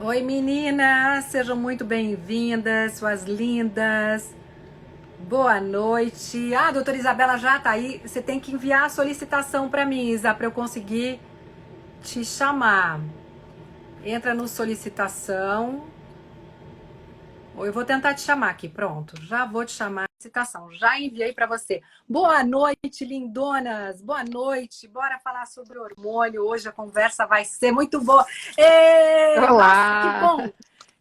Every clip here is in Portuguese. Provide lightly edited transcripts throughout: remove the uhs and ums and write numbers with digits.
Oi meninas, sejam muito bem-vindas, suas lindas. Boa noite. Ah, a doutora Isabela já tá aí. Você tem que enviar a solicitação para mim, Isa, para eu conseguir te chamar. Entra no solicitação. Ou eu vou tentar te chamar aqui. Pronto, já vou te chamar. Solicitação, já enviei para você. Boa noite, lindonas. Boa noite. Bora falar sobre hormônio. Hoje a conversa vai ser muito boa. Nossa, que Olá! bom!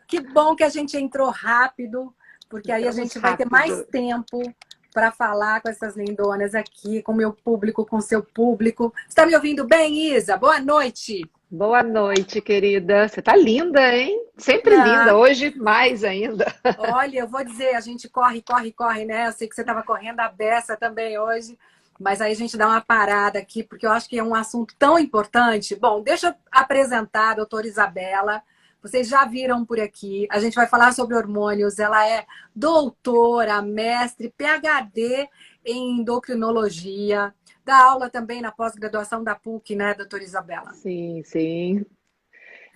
Que bom que a gente entrou rápido, porque aí a Entramos gente vai ter mais rápido. tempo para falar com essas lindonas aqui, com o meu público, com o seu público. Está me ouvindo bem, Isa? Boa noite. Boa noite, querida. Você tá linda, hein? Sempre linda, Ah, hoje mais ainda. olha, eu vou dizer, a gente corre, corre, corre, né? Eu sei que você estava correndo a beça também hoje, mas aí a gente dá uma parada aqui, porque eu acho que é um assunto tão importante. Bom, deixa eu apresentar a doutora Isabela. Vocês já viram por aqui. A gente vai falar sobre hormônios. Ela é doutora, mestre, PhD em endocrinologia. Dá aula também na pós-graduação da PUC, né, doutora Isabela? Sim, sim.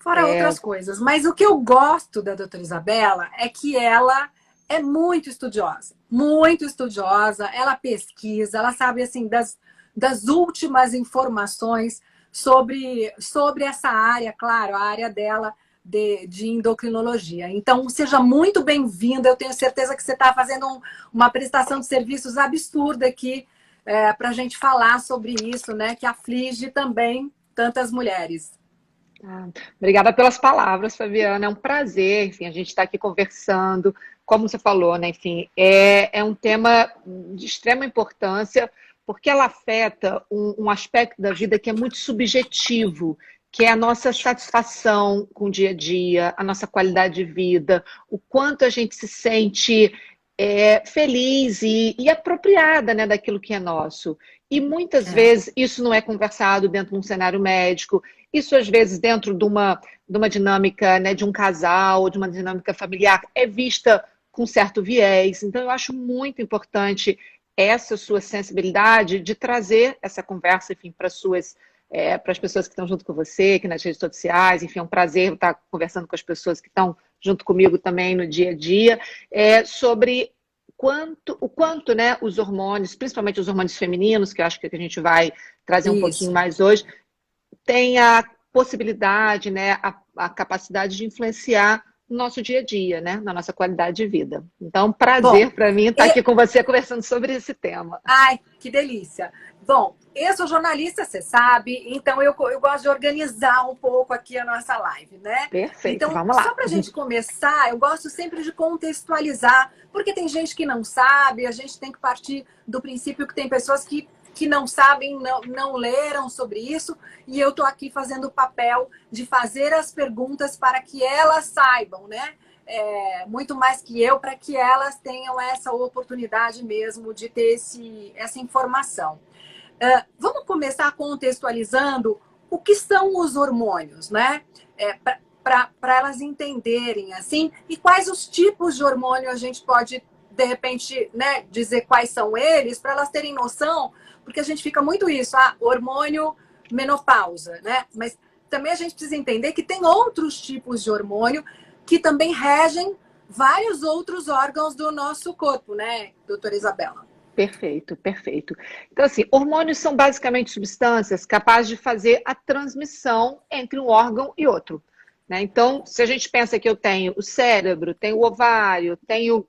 Fora outras coisas. Mas o que eu gosto da doutora Isabela é que ela é muito estudiosa. Muito estudiosa. Ela pesquisa, ela sabe, assim, das últimas informações sobre essa área, claro, a área dela de endocrinologia. Então, seja muito bem-vinda. Eu tenho certeza que você está fazendo uma prestação de serviços absurda aqui para a gente falar sobre isso, né? Que aflige também tantas mulheres. Ah, obrigada pelas palavras, Fabiana. É um prazer, enfim, a gente está aqui conversando. Como você falou, né? Enfim, é um tema de extrema importância, porque ela afeta um aspecto da vida que é muito subjetivo, que é a nossa satisfação com o dia a dia, a nossa qualidade de vida, o quanto a gente se sente feliz e apropriada, né, daquilo que é nosso. E muitas É. vezes isso não é conversado dentro de um cenário médico, isso às vezes dentro de uma dinâmica, né, de um casal, ou de uma dinâmica familiar, é vista com certo viés. Então eu acho muito importante essa sua sensibilidade de trazer essa conversa, enfim, para as pessoas que estão junto com você, aqui nas redes sociais, enfim, é um prazer estar conversando com as pessoas que estão junto comigo também no dia a dia, sobre o quanto, né, os hormônios, principalmente os hormônios femininos, que eu acho que a gente vai trazer um pouquinho Isso. mais hoje, tem a possibilidade, né, a capacidade de influenciar no nosso dia a dia, né, na nossa qualidade de vida. Então, Bom, prazer para mim estar e... aqui com você conversando sobre esse tema. ai, que delícia. Bom, eu sou jornalista, você sabe, então eu gosto de organizar um pouco aqui a nossa live, né? Perfeito, Então, vamos só lá. para a gente começar, eu gosto sempre de contextualizar, porque tem gente que não sabe, a gente tem que partir do princípio que tem pessoas que não sabem, não leram sobre isso, e eu estou aqui fazendo o papel de fazer as perguntas para que elas saibam, né? Muito mais que eu, para que elas tenham essa oportunidade mesmo de ter essa informação. Vamos começar contextualizando o que são os hormônios, né? Para elas entenderem assim, e quais os tipos de hormônio a gente pode, de repente, né, dizer quais são eles, para elas terem noção, porque a gente fica muito isso, hormônio menopausa, né? Mas também a gente precisa entender que tem outros tipos de hormônio que também regem vários outros órgãos do nosso corpo, né, doutora Isabela? Perfeito, perfeito. Então, assim, hormônios são basicamente substâncias capazes de fazer a transmissão entre um órgão e outro, né? Então, se a gente pensa que eu tenho o cérebro, tenho o ovário, tenho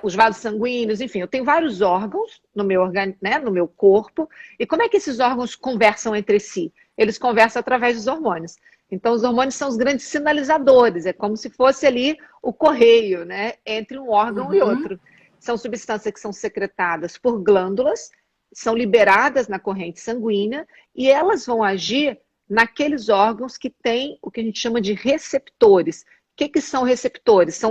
os vasos sanguíneos, enfim, eu tenho vários órgãos no meu, né, no meu corpo. E como é que esses órgãos conversam entre si? Eles conversam através dos hormônios. Então, os hormônios são os grandes sinalizadores, é como se fosse ali o correio, né, entre um órgão e Uhum. outro. São substâncias que são secretadas por glândulas, são liberadas na corrente sanguínea e elas vão agir naqueles órgãos que têm o que a gente chama de receptores. O que são receptores?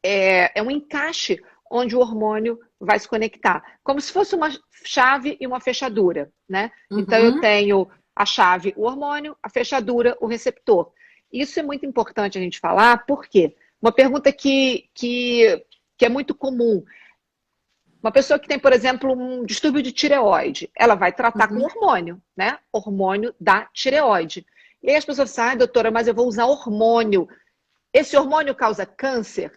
É um encaixe onde o hormônio vai se conectar, como se fosse uma chave e uma fechadura, né? Então eu Uhum. tenho a chave, o hormônio, a fechadura, o receptor. Isso é muito importante a gente falar, porque uma pergunta que é muito comum. Uma pessoa que tem, por exemplo, um distúrbio de tireoide, ela vai tratar com Uhum. hormônio, né? Hormônio da tireoide. E aí as pessoas falam, ai, doutora, mas eu vou usar hormônio. Esse hormônio causa câncer?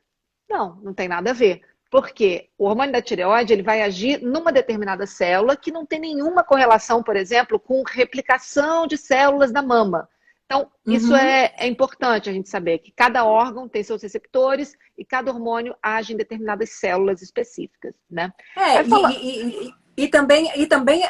Não, não tem nada a ver. Porque o hormônio da tireoide ele vai agir numa determinada célula que não tem nenhuma correlação, por exemplo, com replicação de células da mama. Então, isso Uhum. é importante a gente saber que cada órgão tem seus receptores e cada hormônio age em determinadas células específicas, né? É, Aí fala, e também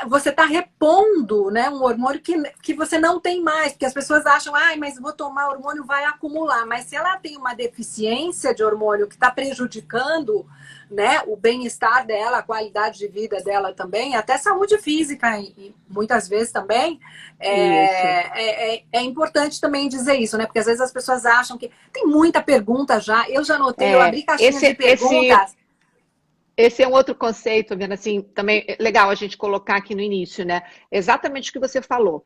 você está repondo, né, um hormônio que você não tem mais, porque as pessoas acham, ai, mas vou tomar hormônio, vai acumular. Mas se ela tem uma deficiência de hormônio que está prejudicando, né, o bem-estar dela, a qualidade de vida dela também, até saúde física, e muitas vezes também, isso. é importante também dizer isso, né? Porque às vezes as pessoas acham que. Tem muita pergunta já, eu já anotei, eu É, abri caixinha de esse perguntas. Esse é um outro conceito, vendo assim, também é legal a gente colocar aqui no início, né? Exatamente o que você falou.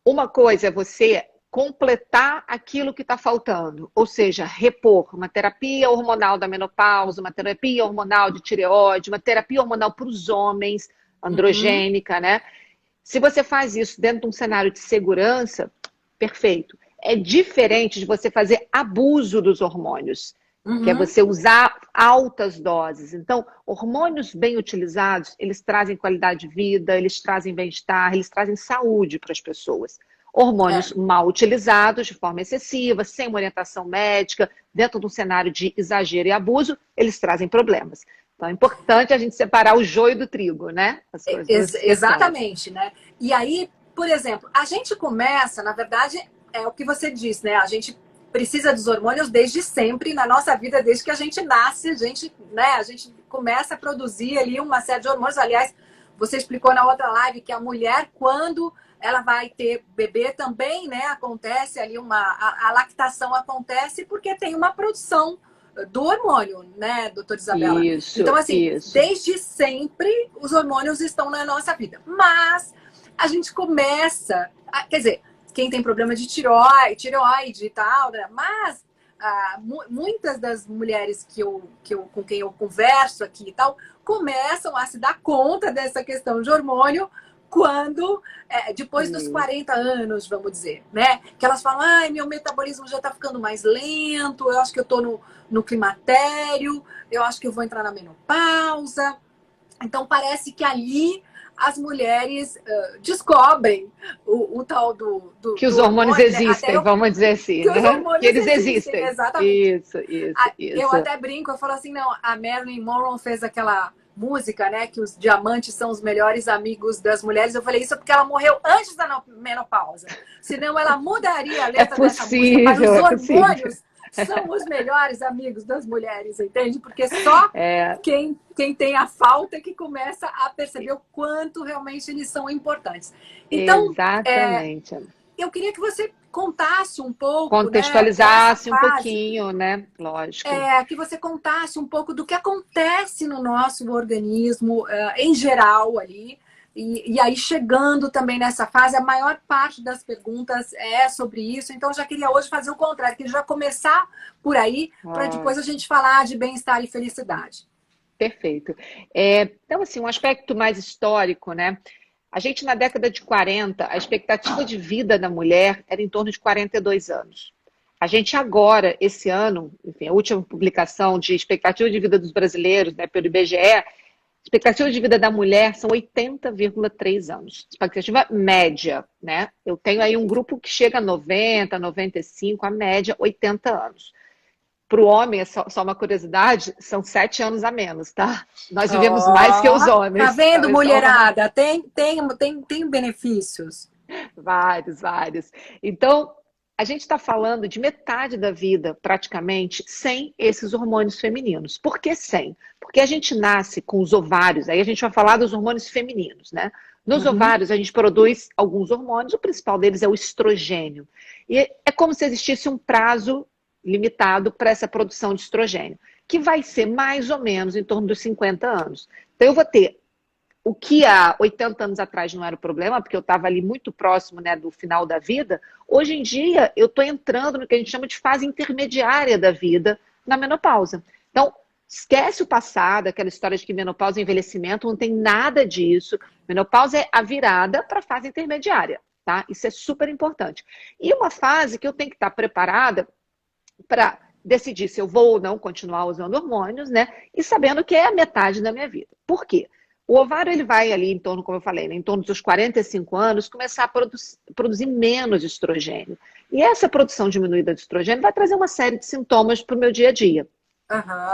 Uma coisa é você completar aquilo que está faltando, ou seja, repor uma terapia hormonal da menopausa, uma terapia hormonal de tireoide, uma terapia hormonal para os homens, Uhum. androgênica, né? Se você faz isso dentro de um cenário de segurança, perfeito. É diferente de você fazer abuso dos hormônios, que é Uhum. você usar altas doses. Então, hormônios bem utilizados, eles trazem qualidade de vida, eles trazem bem-estar, eles trazem saúde para as pessoas. É, Hormônios mal utilizados, de forma excessiva, sem uma orientação médica, dentro de um cenário de exagero e abuso, eles trazem problemas. Então, é importante a gente separar o joio do trigo, né? As duas questões. exatamente, né? E aí, por exemplo, a gente começa, na verdade, é o que você disse, né? A gente precisa dos hormônios desde sempre na nossa vida, desde que a gente nasce, a gente começa a produzir ali uma série de hormônios. Aliás, você explicou na outra live que a mulher, quando ela vai ter bebê também, né? Acontece ali a lactação acontece porque tem uma produção do hormônio, né, doutora Isabela? Então, Isso, assim, isso. desde sempre os hormônios estão na nossa vida. Mas a gente começa, quer dizer, quem tem problema de tireoide e tal, né? Mas muitas das mulheres com quem eu converso aqui e tal começam a se dar conta dessa questão de hormônio quando, depois dos Isso. 40 anos, vamos dizer, né? Que elas falam, ai, meu metabolismo já tá ficando mais lento, eu acho que eu tô no climatério, eu acho que eu vou entrar na menopausa. Então, parece que ali as mulheres descobrem o tal Que do os hormônios hormônio, né? Até existem, eu, vamos dizer assim, que os né? Que hormônios eles existem, existem. exatamente. Isso. Eu até brinco, eu falo assim, não, a Marilyn Monroe fez aquela música, né, que os diamantes são os melhores amigos das mulheres. Eu falei isso porque ela morreu antes da menopausa. Senão ela mudaria a letra dessa música para os É possível. hormônios são os melhores amigos das mulheres, entende? Porque só É, quem tem a falta é que começa a perceber o quanto realmente eles são importantes. Então, exatamente. eu queria que você contasse um pouco, né, dessa Contextualizasse um fase, pouquinho, né? Lógico. que você contasse um pouco do que acontece no nosso organismo em geral ali. E aí, chegando também nessa fase, a maior parte das perguntas é sobre isso. Então, eu já queria hoje fazer o contrário, queria já começar por aí, para depois a Ótimo. gente falar de bem-estar e felicidade. Perfeito. Então, assim, um aspecto mais histórico, né? A gente, na década de 40, a expectativa de vida da mulher era em torno de 42 anos. A gente agora, esse ano, enfim, a última publicação de expectativa de vida dos brasileiros, né, pelo IBGE, expectativa de vida da mulher são 80,3 anos. Expectativa média, né? Eu tenho aí um grupo que chega a 90, 95, a média 80 anos. Para o homem, é só uma curiosidade, são 7 anos a menos, tá? Nós vivemos mais que os Ó, tá homens. Então, vendo, é só uma... mulherada? Tem benefícios. Vários, vários. Então, a gente está falando de metade da vida, praticamente, sem esses hormônios femininos. Por que sem? Porque a gente nasce com os ovários, aí a gente vai falar dos hormônios femininos, né? Nos Uhum. ovários, a gente produz alguns hormônios, o principal deles é o estrogênio. E é como se existisse um prazo limitado para essa produção de estrogênio, que vai ser mais ou menos em torno dos 50 anos. Então, eu vou ter o que há 80 anos atrás não era o problema, porque eu estava ali muito próximo, né, do final da vida, hoje em dia eu estou entrando no que a gente chama de fase intermediária da vida, na menopausa. Então, esquece o passado, aquela história de que menopausa é envelhecimento, não tem nada disso. Menopausa é a virada para a fase intermediária. tá? Isso é super importante. E uma fase que eu tenho que estar preparada para decidir se eu vou ou não continuar usando hormônios, né? E sabendo que é a metade da minha vida. Por quê? O ovário, ele vai ali em torno, como eu falei, né, em torno dos 45 anos, começar a produzir menos estrogênio. E essa produção diminuída de estrogênio vai trazer uma série de sintomas para o meu dia a dia.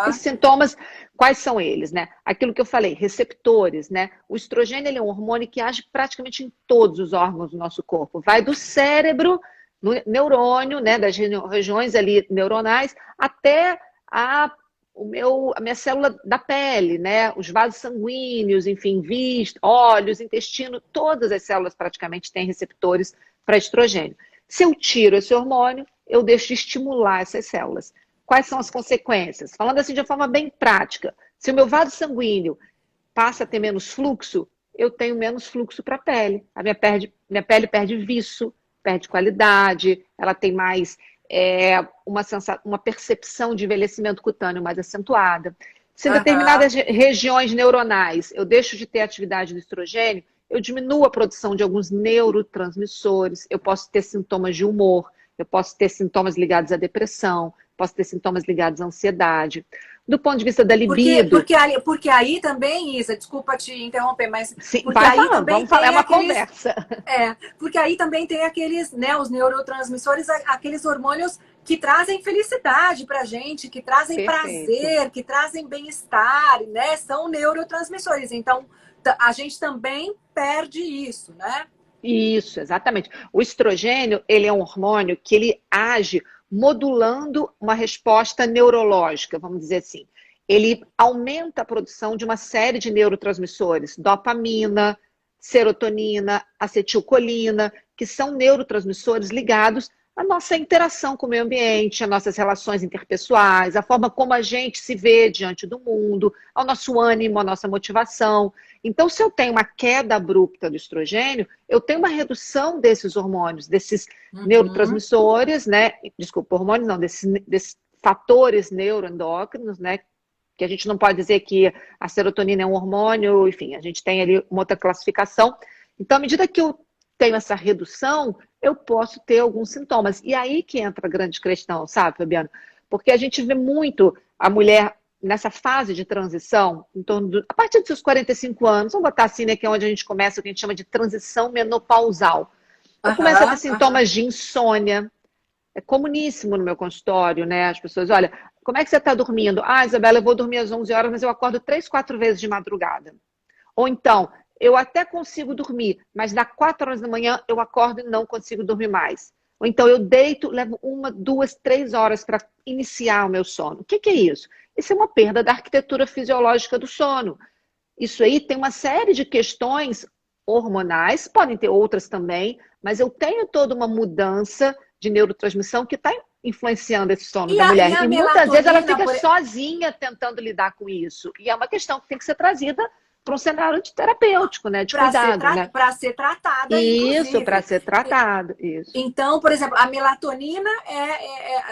Esses sintomas, quais são eles, né? Aquilo que eu falei, receptores, né? O estrogênio, ele é um hormônio que age praticamente em todos os órgãos do nosso corpo. Vai do cérebro, no neurônio, né? Das regiões ali neuronais, até a minha célula da pele, né? Os vasos sanguíneos, enfim, vista, olhos, intestino, todas as células praticamente têm receptores para estrogênio. Se eu tiro esse hormônio, eu deixo de estimular essas células. Quais são as consequências? Falando assim de uma forma bem prática, se o meu vaso sanguíneo passa a ter menos fluxo, eu tenho menos fluxo para a pele. Minha pele perde viço, perde qualidade, ela tem mais uma percepção de envelhecimento cutâneo mais acentuada. Se em determinadas regiões neuronais eu deixo de ter atividade do estrogênio, eu diminuo a produção de alguns neurotransmissores, eu posso ter sintomas de humor, eu posso ter sintomas ligados à depressão, posso ter sintomas ligados à ansiedade. Do ponto de vista da libido... Porque aí também, Isa, desculpa te interromper, mas... Sim, porque vai aí falando, também vamos falar, é uma conversa. Porque aí também tem aqueles, né, os neurotransmissores, aqueles hormônios que trazem felicidade pra gente, que trazem prazer, que trazem bem-estar, né? São neurotransmissores. Então, a gente também perde isso, né? Isso, exatamente. O estrogênio, ele é um hormônio que ele age modulando uma resposta neurológica, vamos dizer assim. Ele aumenta a produção de uma série de neurotransmissores, dopamina, serotonina, acetilcolina, que são neurotransmissores ligados à nossa interação com o meio ambiente, às nossas relações interpessoais, à forma como a gente se vê diante do mundo, ao nosso ânimo, à nossa motivação. Então, se eu tenho uma queda abrupta do estrogênio, eu tenho uma redução desses hormônios, desses neurotransmissores, né? Desculpa, hormônios não, desses fatores neuroendócrinos, né? Que a gente não pode dizer que a serotonina é um hormônio, enfim, a gente tem ali uma outra classificação. Então, à medida que eu tenho essa redução, eu posso ter alguns sintomas. E aí que entra a grande questão, sabe, Fabiana? Porque a gente vê muito a mulher nessa fase de transição, a partir dos seus 45 anos, vamos botar assim, né, que é onde a gente começa o que a gente chama de transição menopausal. Eu começo a ter sintomas de insônia. É comuníssimo no meu consultório, né? As pessoas, olha, como é que você está dormindo? Ah, Isabela, eu vou dormir às 11 horas, mas eu acordo 3, 4 vezes de madrugada. Ou então, eu até consigo dormir, mas dá 4 horas da manhã eu acordo e não consigo dormir mais. Ou então eu deito, levo 1, 2, 3 horas para iniciar o meu sono. O que é isso? Isso é uma perda da arquitetura fisiológica do sono. Isso aí tem uma série de questões hormonais, podem ter outras também, mas eu tenho toda uma mudança de neurotransmissão que está influenciando esse sono da mulher. E muitas vezes ela fica sozinha tentando lidar com isso. E é uma questão que tem que ser trazida para um cenário terapêutico, né? De cuidado, né? Para ser tratada, isso, para ser tratado. Isso. Então, por exemplo, a melatonina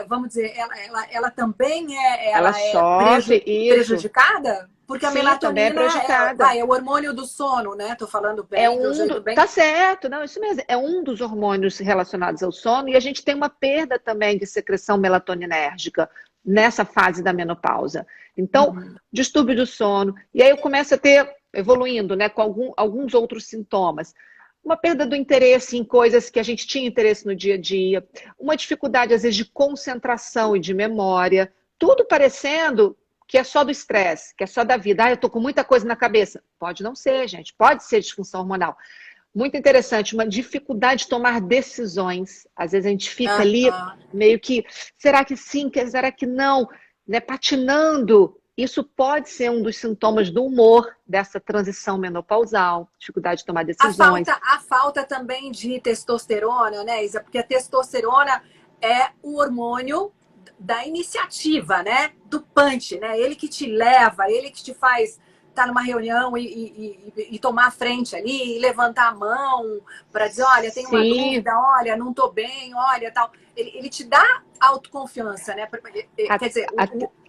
vamos dizer, ela também ela sofre prejudicada? Porque a melatonina é o hormônio do sono, né? Tô falando bem, Tá certo, não, isso mesmo. É um dos hormônios relacionados ao sono e a gente tem uma perda também de secreção melatoninérgica nessa fase da menopausa. Então, distúrbio do sono. E aí eu começo a ter, evoluindo, né, com alguns outros sintomas. Uma perda do interesse em coisas que a gente tinha interesse no dia a dia. Uma dificuldade, às vezes, de concentração e de memória. Tudo parecendo que é só do estresse, que é só da vida. Ah, eu tô com muita coisa na cabeça. Pode não ser, gente. Pode ser disfunção hormonal. Muito interessante, uma dificuldade de tomar decisões. Às vezes a gente fica ali meio que, será que sim, será que não? Né? Patinando. Isso pode ser um dos sintomas do humor dessa transição menopausal, dificuldade de tomar decisões. A falta também de testosterona, né, Isa? Porque a testosterona é o hormônio da iniciativa, né? Do punch, né? Ele que te leva, ele que te faz estar numa reunião e tomar a frente ali, e levantar a mão para dizer, olha, tem uma dúvida, olha, não tô bem, olha, tal. Ele te dá autoconfiança, né? Quer dizer,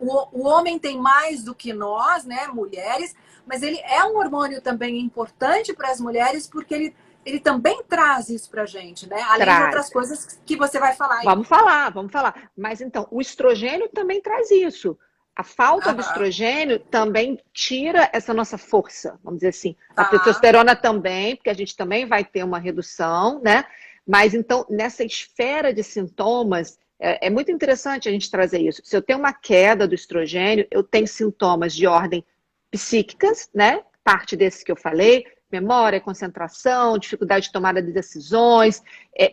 o homem tem mais do que nós, né, mulheres, mas ele é um hormônio também importante para as mulheres porque ele também traz isso pra gente, né? Além de outras Traz. coisas que você vai falar aí. Vamos falar, vamos falar. Mas então, o estrogênio também traz isso. A falta do Aham, estrogênio também tira essa nossa força, vamos dizer assim. A tá. testosterona também, porque a gente também vai ter uma redução, né? Mas então, nessa esfera de sintomas, é muito interessante a gente trazer isso. Se eu tenho uma queda do estrogênio, eu tenho sintomas de ordem psíquicas, né? Parte desses que eu falei, memória, concentração, dificuldade de tomada de decisões,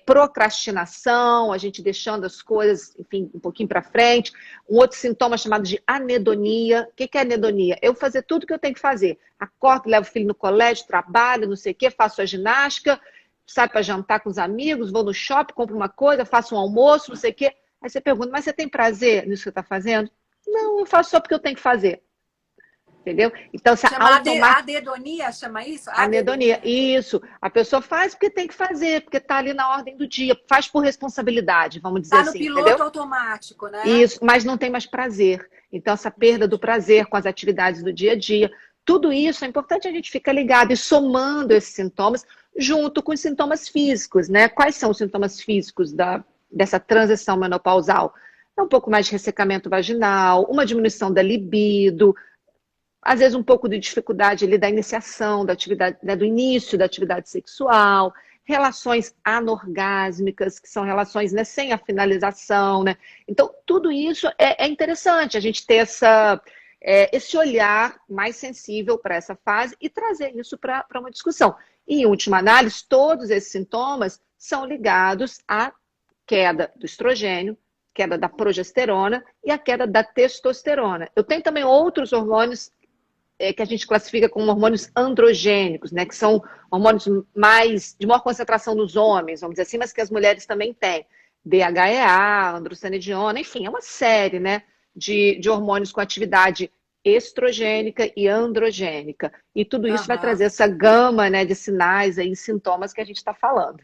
procrastinação, a gente deixando as coisas, enfim, um pouquinho para frente. Um outro sintoma chamado de anedonia. O que é anedonia? Eu fazer tudo que eu tenho que fazer. Acordo, levo o filho no colégio, trabalho, não sei o quê, faço a ginástica, saio para jantar com os amigos, vou no shopping, compro uma coisa, faço um almoço, não sei o quê. Aí você pergunta, mas você tem prazer nisso que você está fazendo? Não, eu faço só porque eu tenho que fazer. Entendeu? Então, essa Chama adedonia, chama isso? anedonia. Adedonia. Isso. A pessoa faz porque tem que fazer, porque está ali na ordem do dia. Faz por responsabilidade, vamos dizer Tá no assim, entendeu? piloto automático, né? Isso, mas não tem mais prazer. Então, essa perda do Entendi. prazer com as atividades do dia a dia, tudo isso é importante a gente ficar ligado e somando esses sintomas junto com os sintomas físicos, né? Quais são os sintomas físicos dessa transição menopausal? É um pouco mais de ressecamento vaginal, uma diminuição da libido, às vezes um pouco de dificuldade ali da iniciação da atividade, né, do início da atividade sexual, relações anorgásmicas, que são relações, né, sem a finalização, né? Então, tudo isso é interessante, a gente ter esse olhar mais sensível para essa fase e trazer isso para uma discussão. E, em última análise, todos esses sintomas são ligados à queda do estrogênio, queda da progesterona e a queda da testosterona. Eu tenho também outros hormônios que a gente classifica como hormônios androgênicos, né, que são hormônios de maior concentração nos homens, vamos dizer assim, mas que as mulheres também têm. DHEA, androstenediona, enfim, é uma série, né, de hormônios com atividade estrogênica e androgênica. E tudo isso vai Aham. trazer essa gama, né, de sinais e sintomas que a gente está falando.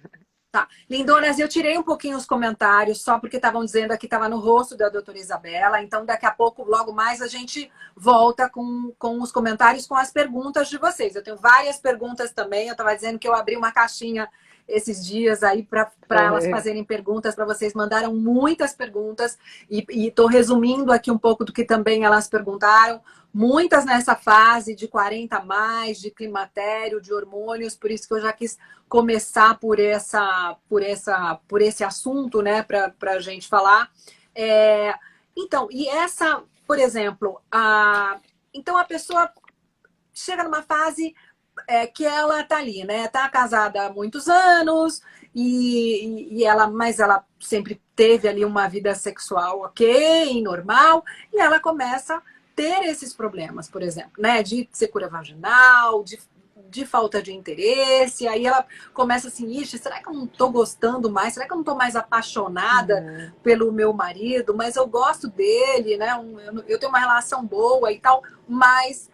Tá. Lindonas, eu tirei um pouquinho os comentários, só porque estavam dizendo aqui, estava no rosto da doutora Isabela, então daqui a pouco, logo mais, a gente volta com os comentários, com as perguntas de vocês. Eu tenho várias perguntas também, eu estava dizendo que eu abri uma caixinha esses dias aí para elas Foi. fazerem perguntas, para vocês mandaram muitas perguntas, e estou resumindo aqui um pouco do que também elas perguntaram. Muitas nessa fase de 40 a mais, de climatério, de hormônios, por isso que eu já quis começar por esse assunto, né, para a gente falar. Então, e essa, por exemplo, então a pessoa chega numa fase que ela tá ali, né? Tá casada há muitos anos mas ela sempre teve ali uma vida sexual ok, normal, e ela começa a ter esses problemas, por exemplo, né? De secura vaginal, de falta de interesse, aí ela começa assim, ixi, será que eu não tô gostando mais? Será que eu não tô mais apaixonada pelo meu marido? Mas eu gosto dele, né? Eu tenho uma relação boa e tal, mas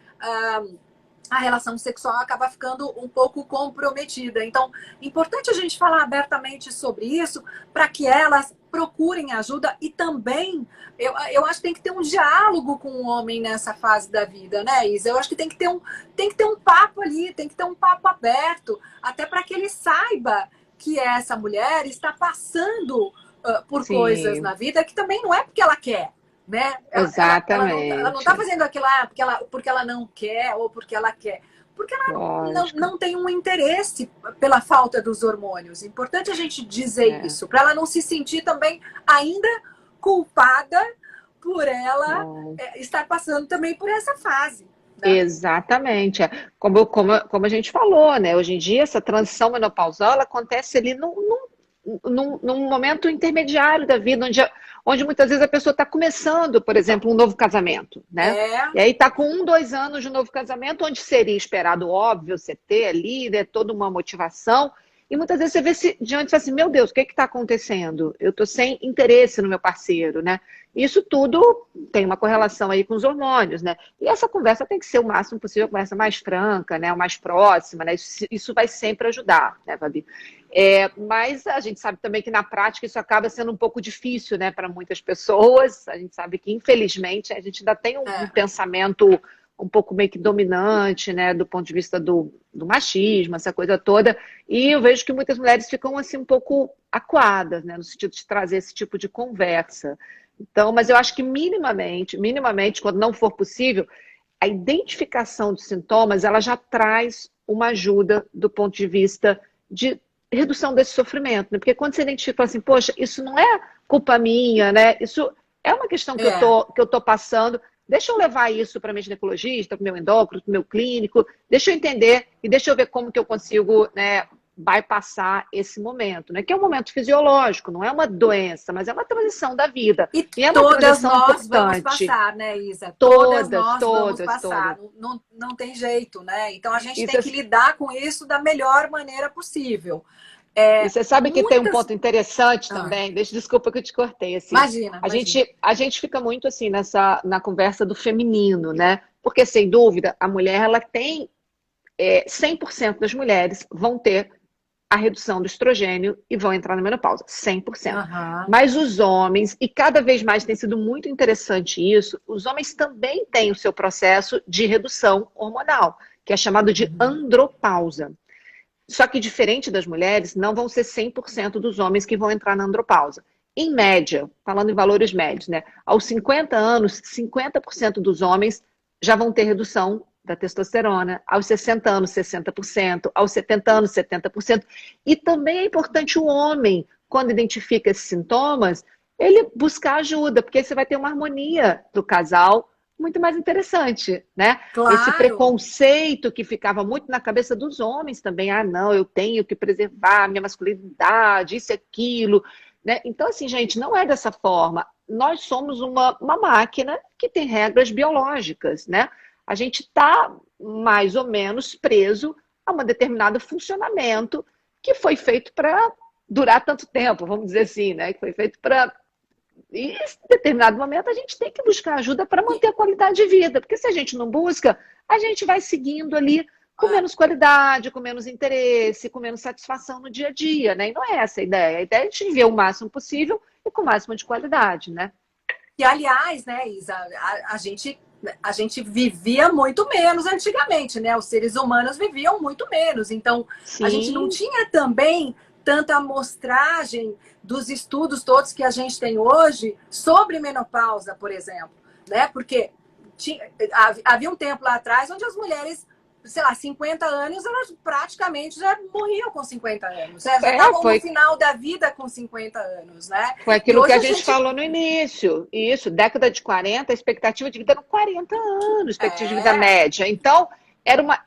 a relação sexual acaba ficando um pouco comprometida. Então, é importante a gente falar abertamente sobre isso para que elas procurem ajuda e também, eu acho que tem que ter um diálogo com o homem nessa fase da vida, né, Isa? Eu acho que tem que ter um papo ali, tem que ter um papo aberto, até para que ele saiba que essa mulher está passando por coisas Sim, na vida que também não é porque ela quer, né? Ela não tá exatamente. fazendo aquilo porque ela não quer ou porque ela quer. Porque ela Lógico. não tem um interesse pela falta dos hormônios. Importante a gente dizer É, isso, para ela não se sentir também ainda culpada por ela é. estar passando também por essa fase, né? Exatamente. Como a gente falou, né? Hoje em dia, essa transição menopausal ela acontece ali num momento intermediário da vida, onde muitas vezes a pessoa está começando, por exemplo, um novo casamento, né? É, E aí está com 1, 2 anos de novo casamento, onde seria esperado, óbvio, você ter ali, né, toda uma motivação. E muitas vezes você vê se diante e fala assim, meu Deus, o que está acontecendo? Eu estou sem interesse no meu parceiro, né? Isso tudo tem uma correlação aí com os hormônios, né? E essa conversa tem que ser o máximo possível, a conversa mais franca, né? O mais próxima, né? Isso vai sempre ajudar, né, Fabi? Mas a gente sabe também que na prática isso acaba sendo um pouco difícil, né, para muitas pessoas. A gente sabe que, infelizmente, a gente ainda tem um é. pensamento um pouco meio que dominante, né, do ponto de vista do machismo, essa coisa toda, e eu vejo que muitas mulheres ficam assim um pouco acuadas, né, no sentido de trazer esse tipo de conversa. Então, mas eu acho que minimamente, quando não for possível, a identificação dos sintomas, ela já traz uma ajuda do ponto de vista de redução desse sofrimento, né? Porque quando você identifica assim, poxa, isso não é culpa minha, né? Isso é uma questão que eu tô passando. Deixa eu levar isso para minha ginecologista, para o meu endócrino, para o meu clínico, deixa eu entender e deixa eu ver como que eu consigo, né, bypassar esse momento, né? Que é um momento fisiológico, não é uma doença, mas é uma transição da vida. E E é uma todas transição nós vamos importante. passar, né, Isa? Todas Todas, nós vamos todas, passar. todas. Não tem jeito, né? Então a gente Isso tem é que lidar com isso da melhor maneira possível. E É, você sabe que tem um muitas. ponto interessante Ah, também, desculpa que eu te cortei, assim, imagina, a imagina. gente, a gente fica muito assim na conversa do feminino, né? Porque, sem dúvida, a mulher, ela tem, 100% das mulheres vão ter a redução do estrogênio e vão entrar na menopausa, 100%. Aham. Mas os homens, e cada vez mais tem sido muito interessante isso, os homens também têm o seu processo de redução hormonal, que é chamado de Uhum. andropausa. Só que diferente das mulheres, não vão ser 100% dos homens que vão entrar na andropausa. Em média, falando em valores médios, né? Aos 50 anos, 50% dos homens já vão ter redução da testosterona. Aos 60 anos, 60%. Aos 70 anos, 70%. E também é importante o homem, quando identifica esses sintomas, ele buscar ajuda, porque aí você vai ter uma harmonia do casal muito mais interessante, né? Esse Claro. preconceito que ficava muito na cabeça dos homens também, ah, não, eu tenho que preservar a minha masculinidade, isso e aquilo, né? Então, assim, gente, não é dessa forma. Nós somos uma máquina que tem regras biológicas, né? A gente está mais ou menos preso a um determinado funcionamento que foi feito para durar tanto tempo, vamos dizer assim, né? Que foi feito para e em determinado momento a gente tem que buscar ajuda para E, manter a qualidade de vida, porque se a gente não busca, a gente vai seguindo ali com ah, menos qualidade, com menos interesse, com menos satisfação no dia a dia, né? E não é essa a ideia. A ideia é a gente viver o máximo possível e com o máximo de qualidade, né? e aliás, né, Isa, a gente vivia muito menos antigamente, né? Os seres humanos viviam muito menos. Então, a gente não Sim, tinha também tanta amostragem dos estudos todos que a gente tem hoje sobre menopausa, por exemplo, né? Porque havia um tempo lá atrás onde as mulheres, sei lá, 50 anos, elas praticamente já morriam com 50 anos, né? Já estavam no foi final da vida com 50 anos, né? Foi E aquilo que hoje a a gente gente falou no início. Isso, década de 40, a expectativa de vida eram 40 anos, expectativa de vida é, média. Então,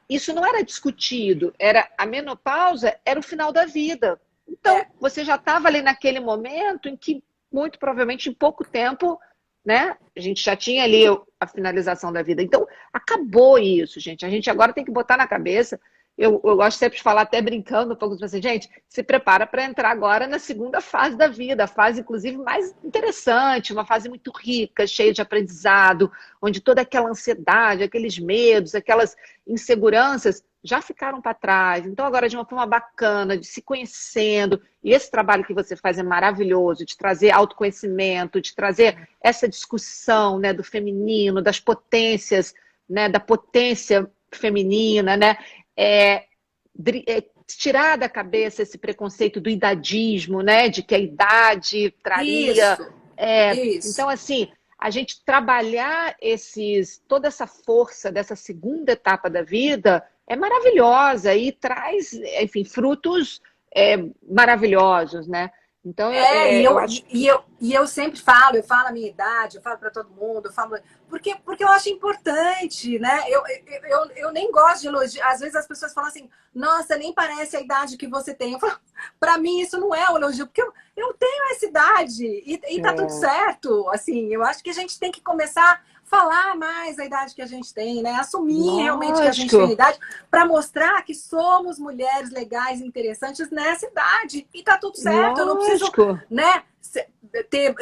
isso não era discutido, era a menopausa era o final da vida. Então, é, você já estava ali naquele momento em que, muito provavelmente, em pouco tempo, né, a gente já tinha ali a finalização da vida. Então, acabou isso, gente. A gente agora tem que botar na cabeça. Eu gosto sempre de falar, até brincando um pouco, assim, gente, se prepara para entrar agora na segunda fase da vida, a fase, inclusive, mais interessante, uma fase muito rica, cheia de aprendizado, onde toda aquela ansiedade, aqueles medos, aquelas inseguranças já ficaram para trás. Então, agora, de uma forma bacana, de se conhecendo, e esse trabalho que você faz é maravilhoso, de trazer autoconhecimento, de trazer essa discussão, né, do feminino, das potências, né, da potência feminina, né? É, tirar da cabeça esse preconceito do idadismo, né? De que a idade traria. isso, Então, isso. assim, a gente trabalhar toda essa força dessa segunda etapa da vida é maravilhosa e traz, enfim, frutos maravilhosos, né? Então, eu acho que E eu sempre falo, eu falo a minha idade, eu falo para todo mundo, eu falo, porque eu acho importante, né? Eu nem gosto de elogiar. Às vezes as pessoas falam assim, nossa, nem parece a idade que você tem. Eu falo, para mim isso não é um elogio, porque eu tenho essa idade e tá tudo é, certo. Assim, eu acho que a gente tem que começar a falar mais a idade que a gente tem, né? Assumir realmente que a gente tem lógico, idade para mostrar que somos mulheres legais e interessantes nessa idade. E tá tudo certo, eu não preciso, lógico. né,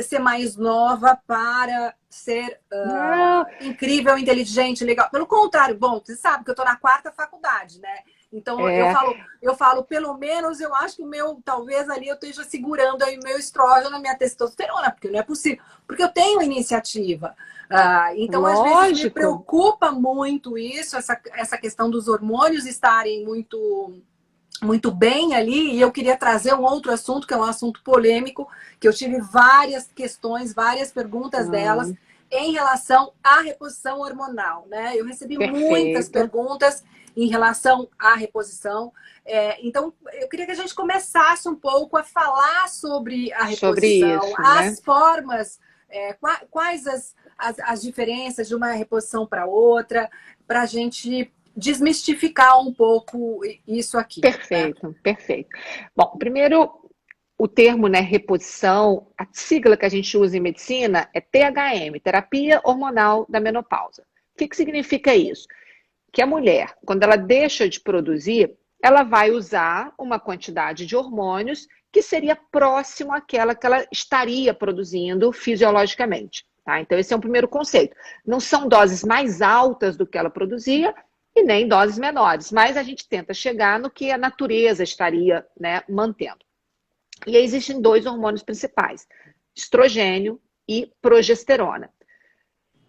ser mais nova para ser Não, incrível, inteligente, legal. Pelo contrário, bom, você sabe que eu tô na quarta faculdade, né? Então, É, eu falo, pelo menos eu acho que o meu, talvez ali eu esteja segurando aí o meu estrógeno, a minha testosterona, porque não é possível, porque eu tenho iniciativa. Então, às vezes, me lógico. preocupa muito isso, essa questão dos hormônios estarem muito bem ali, e eu queria trazer um outro assunto, que é um assunto polêmico, que eu tive várias questões, várias perguntas delas Hum, em relação à reposição hormonal, né? Eu recebi muitas perfeito. perguntas em relação à reposição. Então, eu queria que a gente começasse um pouco a falar sobre a Sobre reposição, isso, né? as formas, quais as diferenças de uma reposição para outra, para a gente desmistificar um pouco isso aqui, né? Perfeito, perfeito. Bom, primeiro, o termo, né, reposição, a sigla que a gente usa em medicina é THM, Terapia Hormonal da Menopausa. O que que significa isso? Que a mulher, quando ela deixa de produzir, ela vai usar uma quantidade de hormônios que seria próximo àquela que ela estaria produzindo fisiologicamente. Tá? Então, esse é um primeiro conceito. Não são doses mais altas do que ela produzia e nem doses menores, mas a gente tenta chegar no que a natureza estaria, né, mantendo. E aí existem dois hormônios principais: estrogênio e progesterona.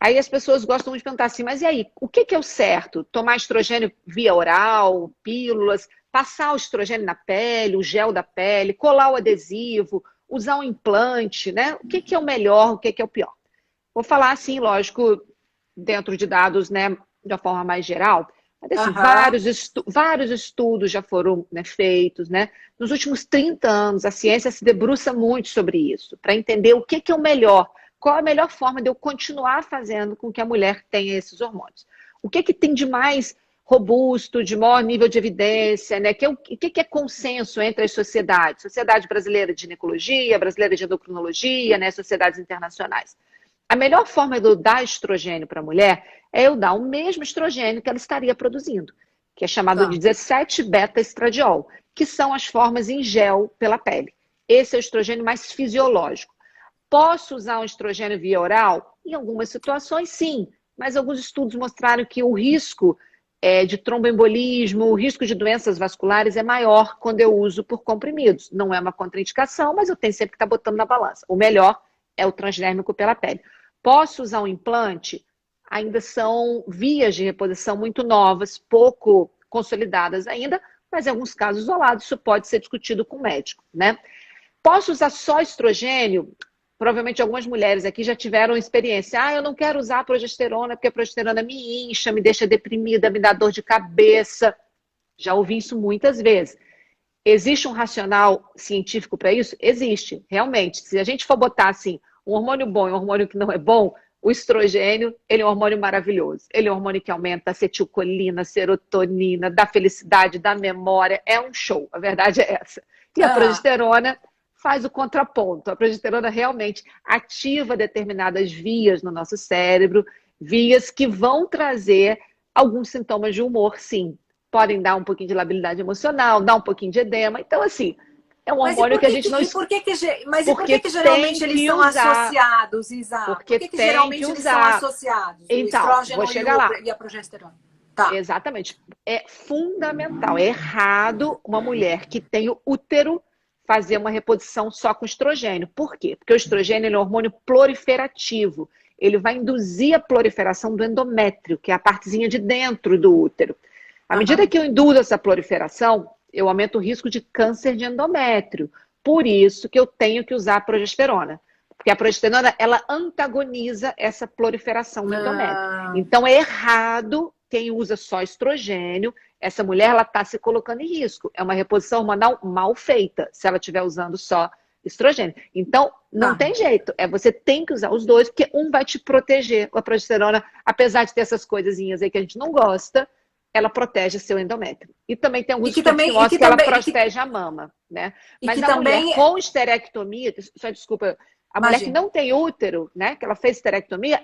Aí as pessoas gostam de perguntar assim, mas e aí, o que é o certo? Tomar estrogênio via oral, pílulas, passar o estrogênio na pele, o gel da pele, colar o adesivo, usar um implante, né? O que é o melhor, o que é o pior? Vou falar assim, lógico, dentro de dados, né, de uma forma mais geral, mas assim, Aham. vários estudos já foram, né, feitos, né? Nos últimos 30 anos, a ciência se debruça muito sobre isso, para entender o que é o melhor, qual a melhor forma de eu continuar fazendo com que a mulher tenha esses hormônios. O que tem de mais robusto, de maior nível de evidência, né? O que é consenso entre as sociedades? Sociedade Brasileira de Ginecologia, Brasileira de Endocrinologia, né? Sociedades internacionais. A melhor forma de eu dar estrogênio para a mulher é eu dar o mesmo estrogênio que ela estaria produzindo, que é chamado de Tá. 17-beta-estradiol, que são as formas em gel pela pele. Esse é o estrogênio mais fisiológico. Posso usar um estrogênio via oral? Em algumas situações, sim, mas alguns estudos mostraram que o risco de tromboembolismo, o risco de doenças vasculares é maior quando eu uso por comprimidos. Não é uma contraindicação, mas eu tenho sempre que estar botando na balança. O melhor é o transdérmico pela pele. Posso usar um implante? Ainda são vias de reposição muito novas, pouco consolidadas ainda, mas em alguns casos isolados isso pode ser discutido com o médico, né? Posso usar só estrogênio? Provavelmente algumas mulheres aqui já tiveram experiência. Eu não quero usar a progesterona porque a progesterona me incha, me deixa deprimida, me dá dor de cabeça. Já ouvi isso muitas vezes. Existe um racional científico para isso? Existe, realmente. Se a gente for botar assim, um hormônio bom e um hormônio que não é bom, o estrogênio, ele é um hormônio maravilhoso. Ele é um hormônio que aumenta a acetilcolina, serotonina, dá felicidade, dá memória. É um show, a verdade é essa. E a Ah, progesterona faz o contraponto. A progesterona realmente ativa determinadas vias no nosso cérebro, vias que vão trazer alguns sintomas de humor, sim. Podem dar um pouquinho de labilidade emocional, dar um pouquinho de edema. Então, assim, é um mas e hormônio por que a que gente não. mas e por Porque que tem geralmente eles que são usar. associados, Isa? Por Porque que tem que geralmente eles são usar. associados, o Então, vou estrógeno chegar lá. e a progesterona? Tá. Exatamente. É fundamental. É errado uma mulher que tem o útero fazer uma reposição só com estrogênio. Por quê? Porque o estrogênio ele é um hormônio proliferativo. Ele vai induzir a proliferação do endométrio, que é a partezinha de dentro do útero. À medida Aham. que eu induzo essa proliferação, eu aumento o risco de câncer de endométrio. Por isso que eu tenho que usar a progesterona. Porque a progesterona, ela antagoniza essa proliferação do endométrio. Ah, Então, é errado quem usa só estrogênio. Essa mulher, ela está se colocando em risco. É uma reposição hormonal mal feita, se ela estiver usando só estrogênio. Então, não tá. tem jeito. Você tem que usar os dois, porque um vai te proteger. A progesterona, apesar de ter essas coisinhas aí que a gente não gosta, ela protege seu endométrio. E também tem E alguns que estudos que também, mostram que ela protege a mama, né? e Mas que a mulher também, com esterectomia, só desculpa, a mulher que imagina. não tem útero, né, que ela fez esterectomia,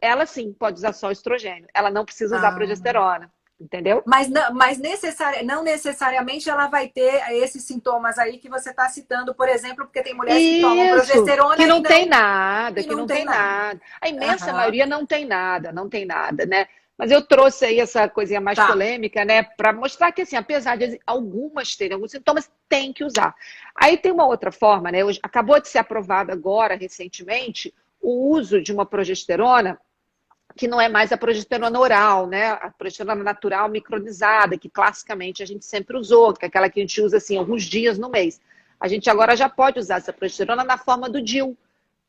ela sim pode usar só estrogênio. Ela não precisa usar Ah. progesterona, entendeu? Mas não necessariamente ela vai ter esses sintomas aí que você está citando, por exemplo, porque tem mulheres que tomam Isso, que progesterona não tem nada, e que não não tem tem nada. nada. A imensa Aham. maioria não tem nada, não tem nada, né? Mas eu trouxe aí essa coisinha mais Tá. polêmica, né, para mostrar que, assim, apesar de algumas terem alguns sintomas, tem que usar. Aí tem uma outra forma, né, hoje, acabou de ser aprovado agora, recentemente, o uso de uma progesterona que não é mais a progesterona oral, né? A progesterona natural micronizada, que classicamente a gente sempre usou, que é aquela que a gente usa assim alguns dias no mês. A gente agora já pode usar essa progesterona na forma do DIU,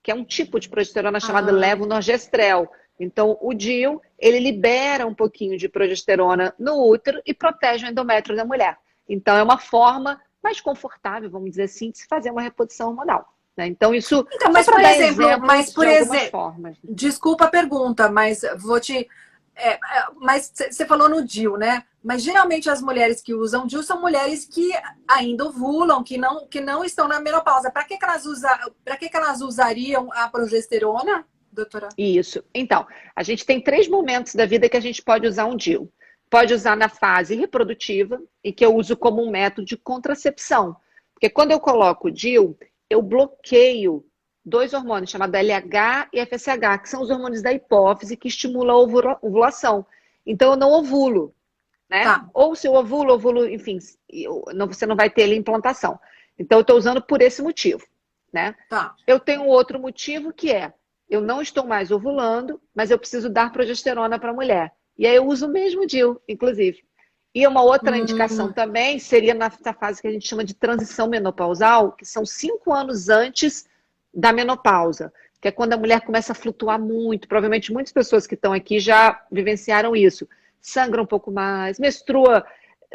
que é um tipo de progesterona chamada Ah, levonorgestrel. Então, o DIU, ele libera um pouquinho de progesterona no útero e protege o endométrio da mulher. Então, é uma forma mais confortável, vamos dizer assim, de se fazer uma reposição hormonal, né? Então, isso então, só para dar exemplos de por algumas exemplo, formas. desculpa a pergunta, mas vou te. Mas você falou no DIU, né? Mas geralmente as mulheres que usam DIU são mulheres que ainda ovulam, que não estão na menopausa. Para que elas usariam a progesterona, doutora? Isso. Então, a gente tem 3 momentos da vida que a gente pode usar um DIU. Pode usar na fase reprodutiva, e que eu uso como um método de contracepção. Porque quando eu coloco o DIU, eu bloqueio 2 hormônios, chamados LH e FSH, que são os hormônios da hipófise que estimulam a ovulação. Então, eu não ovulo, né? Tá, Ou se eu ovulo, enfim, você não vai ter ali implantação. Então, eu estou usando por esse motivo, né? tá. Eu tenho um outro motivo que é, eu não estou mais ovulando, mas eu preciso dar progesterona para a mulher. E aí eu uso o mesmo DIU, inclusive. E uma outra indicação Hum, também seria nessa fase que a gente chama de transição menopausal, que são 5 anos antes da menopausa, que é quando a mulher começa a flutuar muito. Provavelmente muitas pessoas que estão aqui já vivenciaram isso. Sangra um pouco mais, menstrua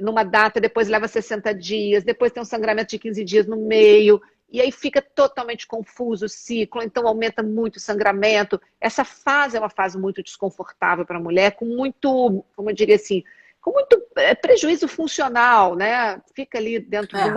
numa data, depois leva 60 dias, depois tem um sangramento de 15 dias no meio, e aí fica totalmente confuso o ciclo, então aumenta muito o sangramento. Essa fase é uma fase muito desconfortável para a mulher, com muito, como eu diria assim, com muito prejuízo funcional, né? Fica ali dentro é. de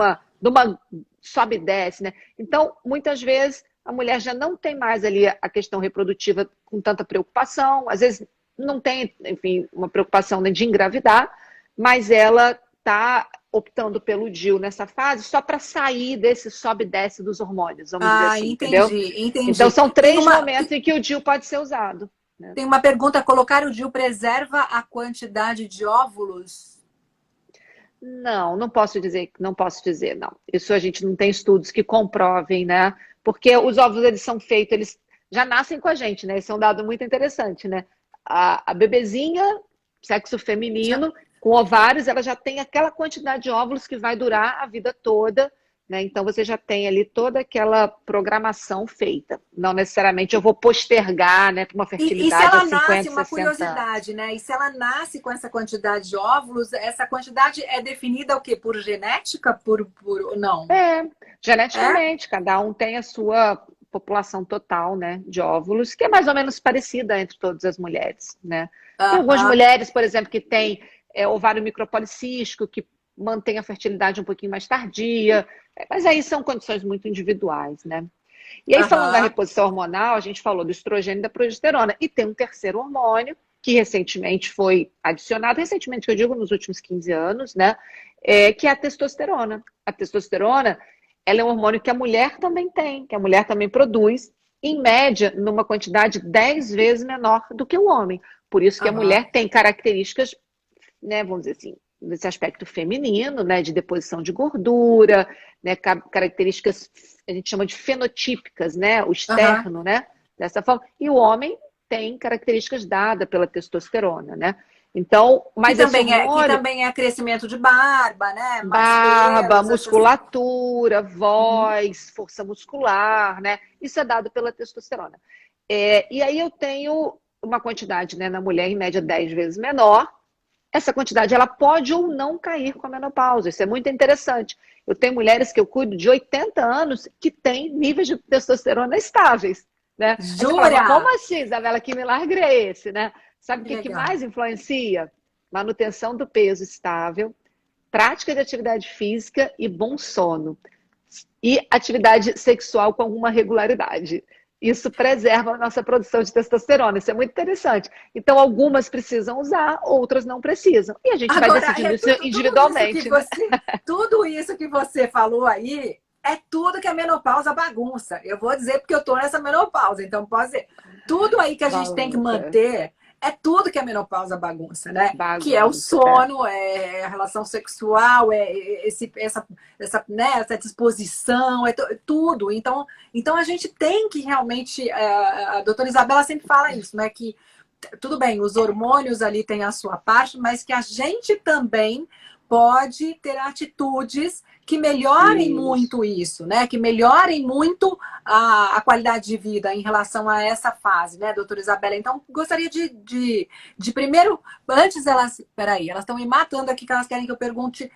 uma sobe e desce, né? Então, muitas vezes, a mulher já não tem mais ali a questão reprodutiva com tanta preocupação, às vezes não tem, enfim, uma preocupação de engravidar, mas ela está optando pelo DIU nessa fase só para sair desse sobe e desce dos hormônios, vamos dizer Ah, assim, entendeu? entendi, Então, entendi. são 3 momentos em que o DIU pode ser usado, né? Tem uma pergunta: colocar o DIU preserva a quantidade de óvulos? Não, não posso dizer, não. Isso a gente não tem estudos que comprovem, né? Porque os ovos, eles são feitos, eles já nascem com a gente, né? Esse é um dado muito interessante, né? A bebezinha, sexo Já- feminino, com ovários, ela já tem aquela quantidade de óvulos que vai durar a vida toda, né? Então você já tem ali toda aquela programação feita. Não necessariamente eu vou postergar, né, para uma E se fertilidade a ela nasce, 50, uma 60 anos. curiosidade, né? E se ela nasce com essa quantidade de óvulos, essa quantidade é definida o quê? Por genética? Não? É, É? geneticamente, cada um tem a sua população total, né, de óvulos, que é mais ou menos parecida entre todas as mulheres, né? Tem algumas Aham. mulheres, por exemplo, que têm ovário micropolicístico, que mantém a fertilidade um pouquinho mais tardia, mas aí são condições muito individuais, né? E aí, falando da Aham. reposição hormonal, a gente falou do estrogênio e da progesterona, e tem um terceiro hormônio, que recentemente foi adicionado, recentemente que eu digo nos últimos 15 anos, né? Que é a testosterona. A testosterona, ela é um hormônio que a mulher também tem, que a mulher também produz, em média, numa quantidade 10 vezes menor do que o homem. Por isso que a Aham. mulher tem características, né, vamos dizer assim, desse aspecto feminino, né, de deposição de gordura, né, características a gente chama de fenotípicas, né, o Aham. externo, né, dessa forma. E o homem tem características dadas pela testosterona, né? Então, mas esse Que hormônio, também é crescimento de barba, né? Mais barba, pelos, essas. musculatura, Uhum. voz, força muscular, né? Isso é dado pela testosterona. E aí eu tenho uma quantidade, né, na mulher, em média 10 vezes menor. Essa quantidade ela pode ou não cair com a menopausa. Isso é muito interessante. Eu tenho mulheres que eu cuido de 80 anos que têm níveis de testosterona estáveis, né? Aí você fala, mas como Jura? assim, Isabela? Que milagre é esse, né? Sabe o Que que legal. mais influencia? Manutenção do peso estável, prática de atividade física e bom sono. E atividade sexual com alguma regularidade. Isso preserva a nossa produção de testosterona. Isso é muito interessante. Então, algumas precisam usar, outras não precisam. E a gente vai Agora, decidindo isso que individualmente, né? tudo isso que você falou aí é tudo que a menopausa bagunça. Eu vou dizer porque eu tô nessa menopausa, então pode dizer. Tudo aí que a gente tem que Balança. manter é tudo que a menopausa bagunça, né? Que é o Bagunça, é. sono, é a relação sexual, é né, essa disposição, tudo. Então a gente tem que realmente, a doutora Isabela sempre fala isso, né? Que tudo bem, os hormônios ali têm a sua parte, mas que a gente também pode ter atitudes que melhorem Isso. muito isso, né? Que melhorem muito a qualidade de vida em relação a essa fase, né, doutora Isabela? Então, gostaria de primeiro, antes elas. Peraí, elas estão me matando aqui, que elas querem que eu pergunte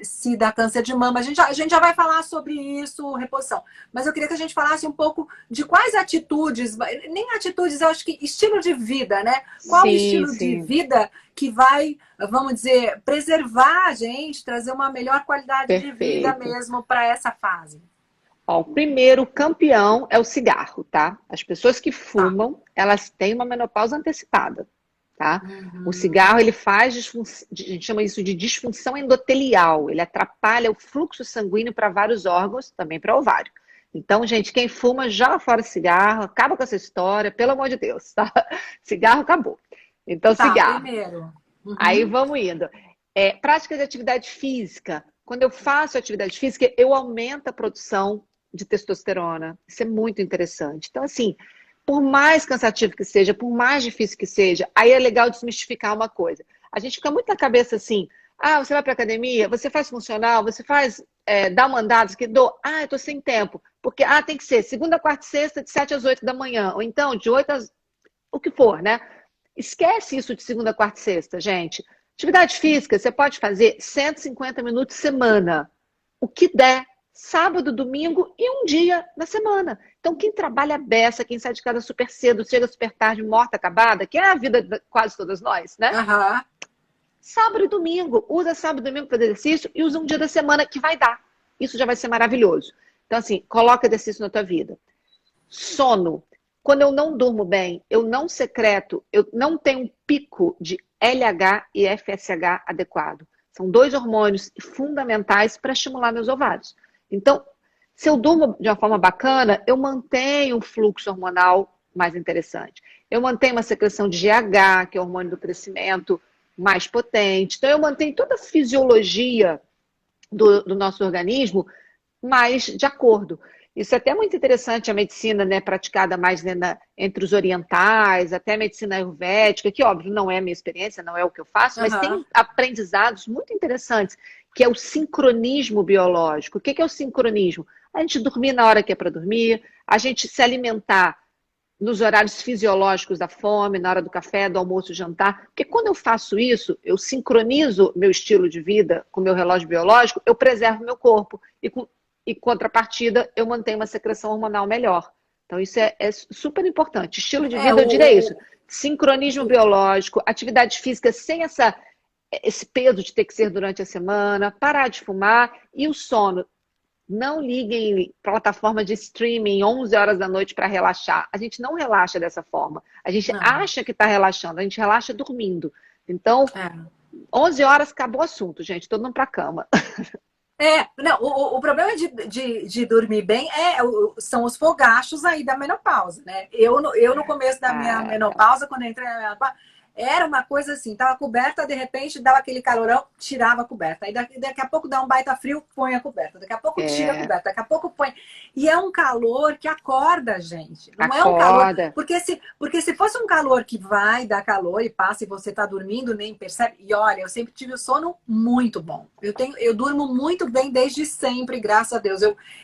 se dá câncer de mama. A gente já vai falar sobre isso, reposição. Mas eu queria que a gente falasse um pouco de quais atitudes, nem atitudes, eu acho que estilo de vida, né? Qual o Sim, estilo de sim. vida que vai, vamos dizer, preservar a gente, trazer uma melhor qualidade de vida Perfeito. mesmo para essa fase? Ó, o primeiro campeão é o cigarro, tá? As pessoas que Tá. fumam, elas têm uma menopausa antecipada, tá? O cigarro, Uhum. ele faz, a gente chama isso de disfunção endotelial, ele atrapalha o fluxo sanguíneo para vários órgãos, também para o ovário. Então, gente, quem fuma, joga fora o cigarro, acaba com essa história, pelo amor de Deus, tá? Cigarro acabou. Então, Tá, cigarro. primeiro. Aí Uhum. vamos indo. Prática de atividade física. Quando eu faço atividade física, eu aumento a produção de testosterona. Isso é muito interessante. Então, assim, por mais cansativo que seja, por mais difícil que seja, aí é legal desmistificar uma coisa. A gente fica muito na cabeça assim, ah, você vai para academia, você faz funcional, você faz, dá uma andada, que dou, eu tô sem tempo. Porque, tem que ser segunda, quarta e sexta, de 7 às 8 da manhã, ou então de 8 às, o que for, né? Esquece isso de segunda, quarta e sexta, gente. Atividade física, você pode fazer 150 minutos semana. O que der, sábado, domingo e um dia na semana. Então, quem trabalha beça, quem sai de casa super cedo, chega super tarde, morta, acabada, que é a vida de quase todas nós, né? Aham. Sábado e domingo, usa sábado e domingo para exercício e usa um dia da semana que vai dar. Isso já vai ser maravilhoso. Então, assim, coloca exercício na tua vida. Sono. Quando eu não durmo bem, eu não secreto, eu não tenho um pico de LH e FSH adequado. São dois hormônios fundamentais para estimular meus ovários. Então, se eu durmo de uma forma bacana, eu mantenho um fluxo hormonal mais interessante. Eu mantenho uma secreção de GH, que é o hormônio do crescimento, mais potente. Então, eu mantenho toda a fisiologia do nosso organismo mais de acordo. Isso é até muito interessante, a medicina, né, praticada mais, né, entre os orientais, até a medicina ayurvédica, que óbvio não é a minha experiência, não é o que eu faço, mas Aham. tem aprendizados muito interessantes, que é o sincronismo biológico. O que é o sincronismo? A gente dormir na hora que é para dormir, a gente se alimentar nos horários fisiológicos da fome, na hora do café, do almoço, jantar. Porque quando eu faço isso, eu sincronizo meu estilo de vida com o meu relógio biológico, eu preservo meu corpo. E contrapartida, eu mantenho uma secreção hormonal melhor. Então, isso é super importante. Estilo de É, vida, eu diria isso. Sincronismo biológico, atividade física sem esse peso de ter que ser durante a semana, parar de fumar e o sono. Não liguem plataforma de streaming 11 horas da noite para relaxar. A gente não relaxa dessa forma. A gente não. acha que está relaxando, a gente relaxa dormindo. Então, É. 11 horas acabou o assunto, gente. Todo mundo para cama. Não, o problema de dormir bem são os fogachos aí da menopausa, né? Eu no começo da minha Cara, menopausa, quando eu entrei na menopausa, era uma coisa assim, tava coberta, de repente dava aquele calorão, tirava a coberta. Aí daqui a pouco dá um baita frio, põe a coberta. Daqui a pouco tira a é, coberta, daqui a pouco põe. E é um calor que acorda a gente. Não é um calor. acorda. Porque se fosse um calor que vai dar calor e passa e você tá dormindo, nem percebe. E olha, eu sempre tive o sono muito bom. Eu durmo muito bem desde sempre, graças a Deus.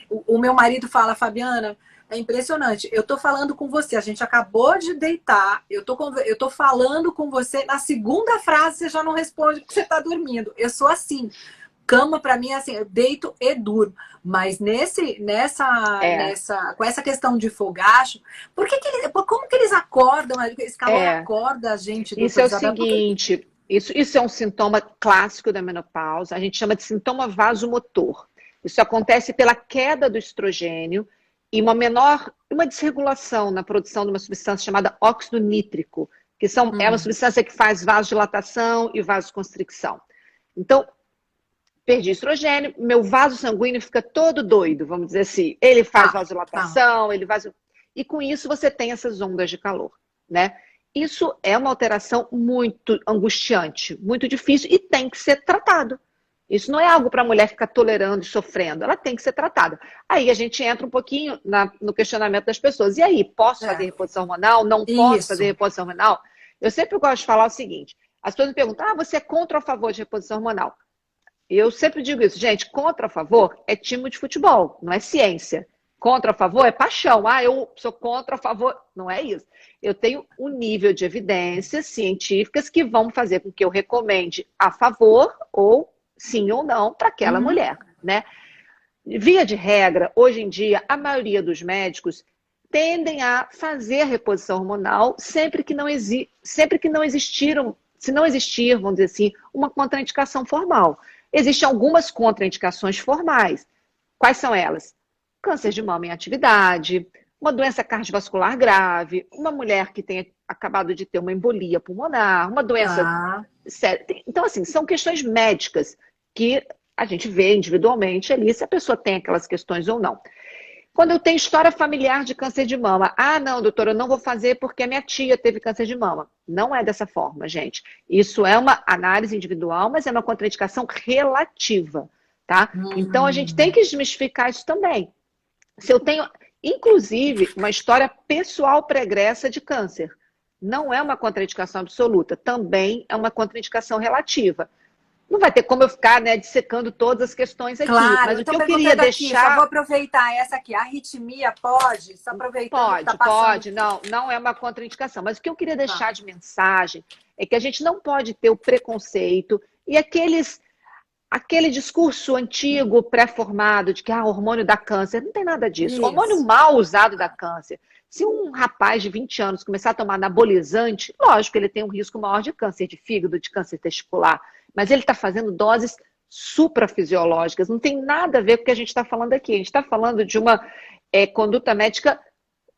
O meu marido fala, Fabiana. É impressionante. Eu tô falando com você, a gente acabou de deitar, eu tô falando com você, na segunda frase você já não responde porque você tá dormindo. Eu sou assim. Cama para mim é assim, eu deito e durmo. Mas É, com essa questão de fogacho, como que eles acordam? Esse calor é. acorda a gente, Isso doutor é o Isabel? seguinte, isso é um sintoma clássico da menopausa, a gente chama de sintoma vasomotor. Isso acontece pela queda do estrogênio e uma desregulação na produção de uma substância chamada óxido nítrico, é uma Hum, substância que faz vasodilatação e vasoconstricção. Então, perdi estrogênio, meu vaso sanguíneo fica todo doido, vamos dizer assim. Ele faz tá, tá. vasodilatação, e com isso você tem essas ondas de calor, né? isso é uma alteração muito angustiante, muito difícil e tem que ser tratado. Isso não é algo para a mulher ficar tolerando e sofrendo, ela tem que ser tratada. Aí a gente entra um pouquinho no questionamento das pessoas. E aí, posso fazer reposição hormonal? Não posso fazer Isso. reposição hormonal? Eu sempre gosto de falar o seguinte: as pessoas me perguntam, você é contra ou a favor de reposição hormonal? Eu sempre digo isso, gente, contra ou a favor é time de futebol, não é ciência. Contra ou a favor é paixão. Eu sou contra ou a favor. Não é isso. Eu tenho um nível de evidências científicas que vão fazer com que eu recomende a favor ou sim ou não para aquela mulher, né? Via de regra, hoje em dia, a maioria dos médicos tendem a fazer a reposição hormonal sempre que não existiram, se não existir, vamos dizer assim, uma contraindicação formal. Existem algumas contraindicações formais. Quais são elas? Câncer de mama em atividade, uma doença cardiovascular grave, uma mulher que tenha acabado de ter uma embolia pulmonar, uma doença séria. Então, assim, são questões médicas que a gente vê individualmente ali se a pessoa tem aquelas questões ou não. Quando eu tenho história familiar de câncer de mama, não, doutora, eu não vou fazer porque a minha tia teve câncer de mama. Não é dessa forma, gente. Isso é uma análise individual, mas é uma contraindicação relativa, tá? Então, a gente tem que desmistificar isso também. Se eu tenho, inclusive, uma história pessoal pregressa de câncer, não é uma contraindicação absoluta, também é uma contraindicação relativa. Não vai ter como eu ficar, né, dissecando todas as questões aqui. Claro, Mas eu o que estou eu queria perguntando aqui, deixar... só vou aproveitar essa aqui. A arritmia pode? Só aproveitando que está passando. Pode. Não é uma contraindicação. Mas o que eu queria deixar de mensagem é que a gente não pode ter o preconceito e aquele discurso antigo, pré-formado, de que hormônio dá câncer. Não tem nada disso. O hormônio mal usado dá câncer. Se um rapaz de 20 anos começar a tomar anabolizante, lógico que ele tem um risco maior de câncer de fígado, de câncer testicular. Mas ele está fazendo doses suprafisiológicas. Não tem nada a ver com o que a gente está falando aqui. A gente está falando de uma conduta médica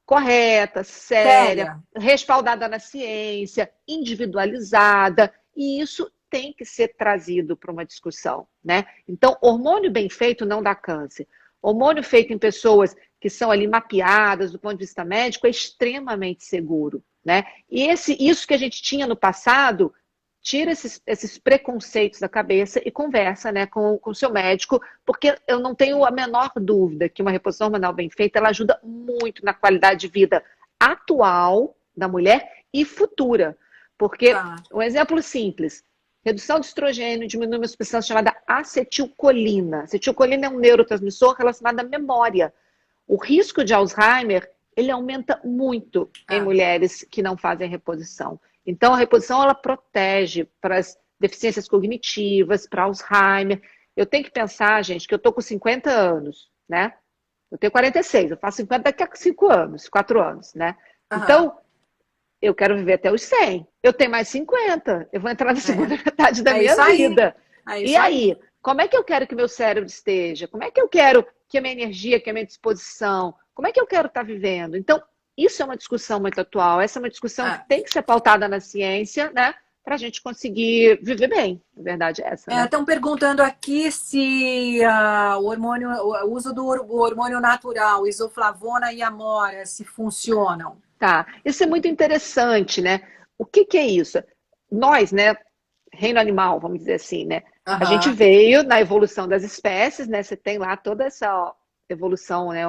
correta, séria, respaldada na ciência, individualizada. E isso tem que ser trazido para uma discussão, né? Então, hormônio bem feito não dá câncer. Hormônio feito em pessoas que são ali mapeadas do ponto de vista médico é extremamente seguro, né? E isso que a gente tinha no passado, tira esses preconceitos da cabeça e conversa, né, com o seu médico, porque eu não tenho a menor dúvida que uma reposição hormonal bem feita, ela ajuda muito na qualidade de vida atual da mulher e futura. Porque, um exemplo simples, redução de estrogênio diminui uma substância chamada acetilcolina. Acetilcolina é um neurotransmissor relacionado à memória. O risco de Alzheimer, ele aumenta muito em mulheres que não fazem reposição. Então, a reposição, ela protege para as deficiências cognitivas, para Alzheimer. Eu tenho que pensar, gente, que eu estou com 50 anos, né? Eu tenho 46, eu faço 50 daqui a 5 anos, 4 anos, né? Então, eu quero viver até os 100. Eu tenho mais 50. Eu vou entrar na segunda metade da minha vida. E aí, como é que eu quero que meu cérebro esteja? Como é que eu quero que a minha energia, que a minha disposição, como é que eu quero estar vivendo? Então, isso é uma discussão muito atual. Essa é uma discussão que tem que ser pautada na ciência, né? Para a gente conseguir viver bem. A verdade é essa. Estão perguntando aqui se o uso do hormônio natural, isoflavona e amora, se funcionam. Tá, isso é muito interessante, né? O que é isso? Nós, né, reino animal, vamos dizer assim, né? A gente veio na evolução das espécies, né? Você tem lá toda essa evolução, né,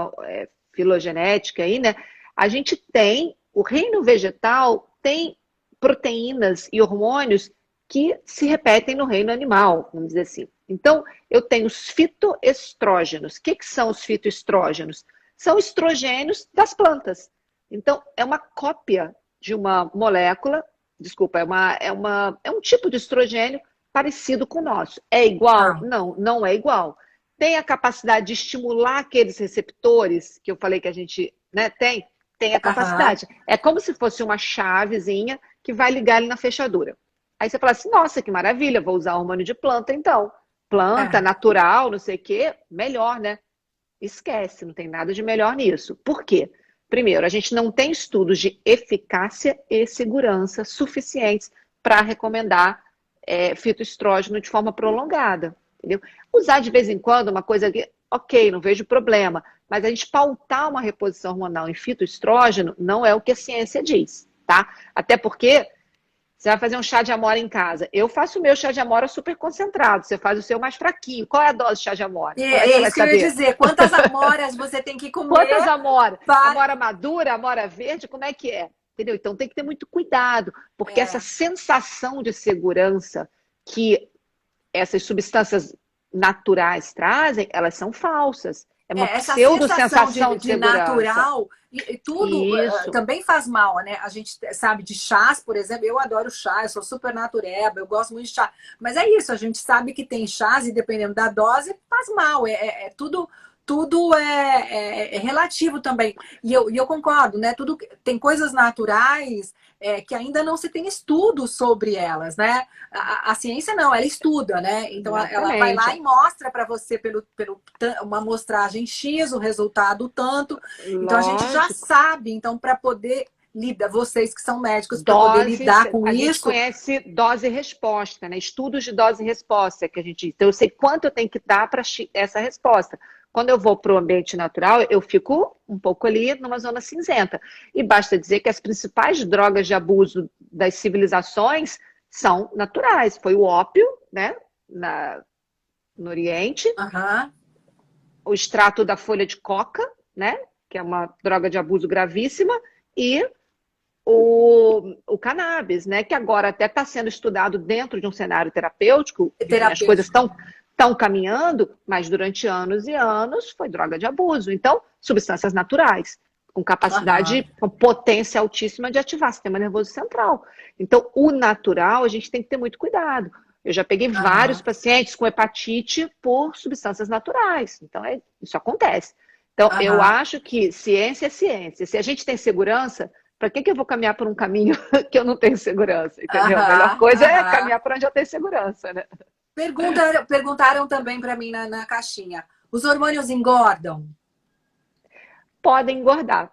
filogenética aí, né? A gente tem, o reino vegetal tem proteínas e hormônios que se repetem no reino animal, vamos dizer assim. Então, eu tenho os fitoestrógenos. O que são os fitoestrógenos? São estrogênios das plantas. Então, é uma cópia de uma molécula, desculpa, é um tipo de estrogênio parecido com o nosso. É igual? Não, não é igual. Tem a capacidade de estimular aqueles receptores que eu falei que a gente, né, tem a capacidade. É como se fosse uma chavezinha que vai ligar ali na fechadura. Aí você fala assim, nossa, que maravilha, vou usar hormônio de planta então. Planta, natural, não sei o quê, melhor, né? Esquece, não tem nada de melhor nisso. Por quê? Primeiro, a gente não tem estudos de eficácia e segurança suficientes para recomendar fitoestrógeno de forma prolongada. Entendeu? Usar de vez em quando uma coisa que, ok, não vejo problema, mas a gente pautar uma reposição hormonal em fitoestrógeno não é o que a ciência diz. tá? Até porque você vai fazer um chá de amora em casa. Eu faço o meu chá de amora super concentrado, você faz o seu mais fraquinho. Qual é a dose de chá de amora? Como é que você É vai isso que eu ia saber? dizer. Quantas amoras você tem que Quantas comer amora? para... Amora madura, amora verde, como é que é? Entendeu? Então tem que ter muito cuidado, porque essa É, sensação de segurança que essas substâncias naturais trazem, elas são falsas. É uma essa sensação pseudo-sensação de de segurança. natural, e tudo Isso. também faz mal, né? A gente sabe de chás, por exemplo, eu adoro chá, eu sou super natureba, eu gosto muito de chá. Mas é isso, a gente sabe que tem chás e dependendo da dose, faz mal. Tudo é relativo também. E eu concordo, né? Tudo tem coisas naturais que ainda não se tem estudo sobre elas, né? A ciência não, ela estuda, né? Então ela vai lá Exatamente. e mostra para você pelo uma amostragem X, o resultado tanto. Então a gente já Lógico. sabe, então para poder lidar, vocês que são médicos, para poder Doses, lidar com a gente isso, conhece dose e resposta, né? Estudos de dose e resposta que a gente diz. Então, eu sei quanto eu tenho que dar para essa resposta. Quando eu vou para o ambiente natural, eu fico um pouco ali numa zona cinzenta. E basta dizer que as principais drogas de abuso das civilizações são naturais. Foi o ópio, né? No Oriente, aham, o extrato da folha de coca, né? Que é uma droga de abuso gravíssima, e o cannabis, né? Que agora até está sendo estudado dentro de um cenário terapêutico, enfim, as coisas terapêutico. estão caminhando, mas durante anos e anos foi droga de abuso. Então, substâncias naturais, com Aham, capacidade, com potência altíssima de ativar o sistema nervoso central. Então, o natural, a gente tem que ter muito cuidado. Eu já peguei vários aham, pacientes com hepatite por substâncias naturais. Então, isso acontece. Então, eu aham, acho que ciência é ciência. Se a gente tem segurança, para que eu vou caminhar por um caminho que eu não tenho segurança, entendeu? A melhor aham, coisa é aham. caminhar por onde eu tenho segurança, né? Perguntaram também para mim na caixinha: os hormônios engordam? Podem engordar.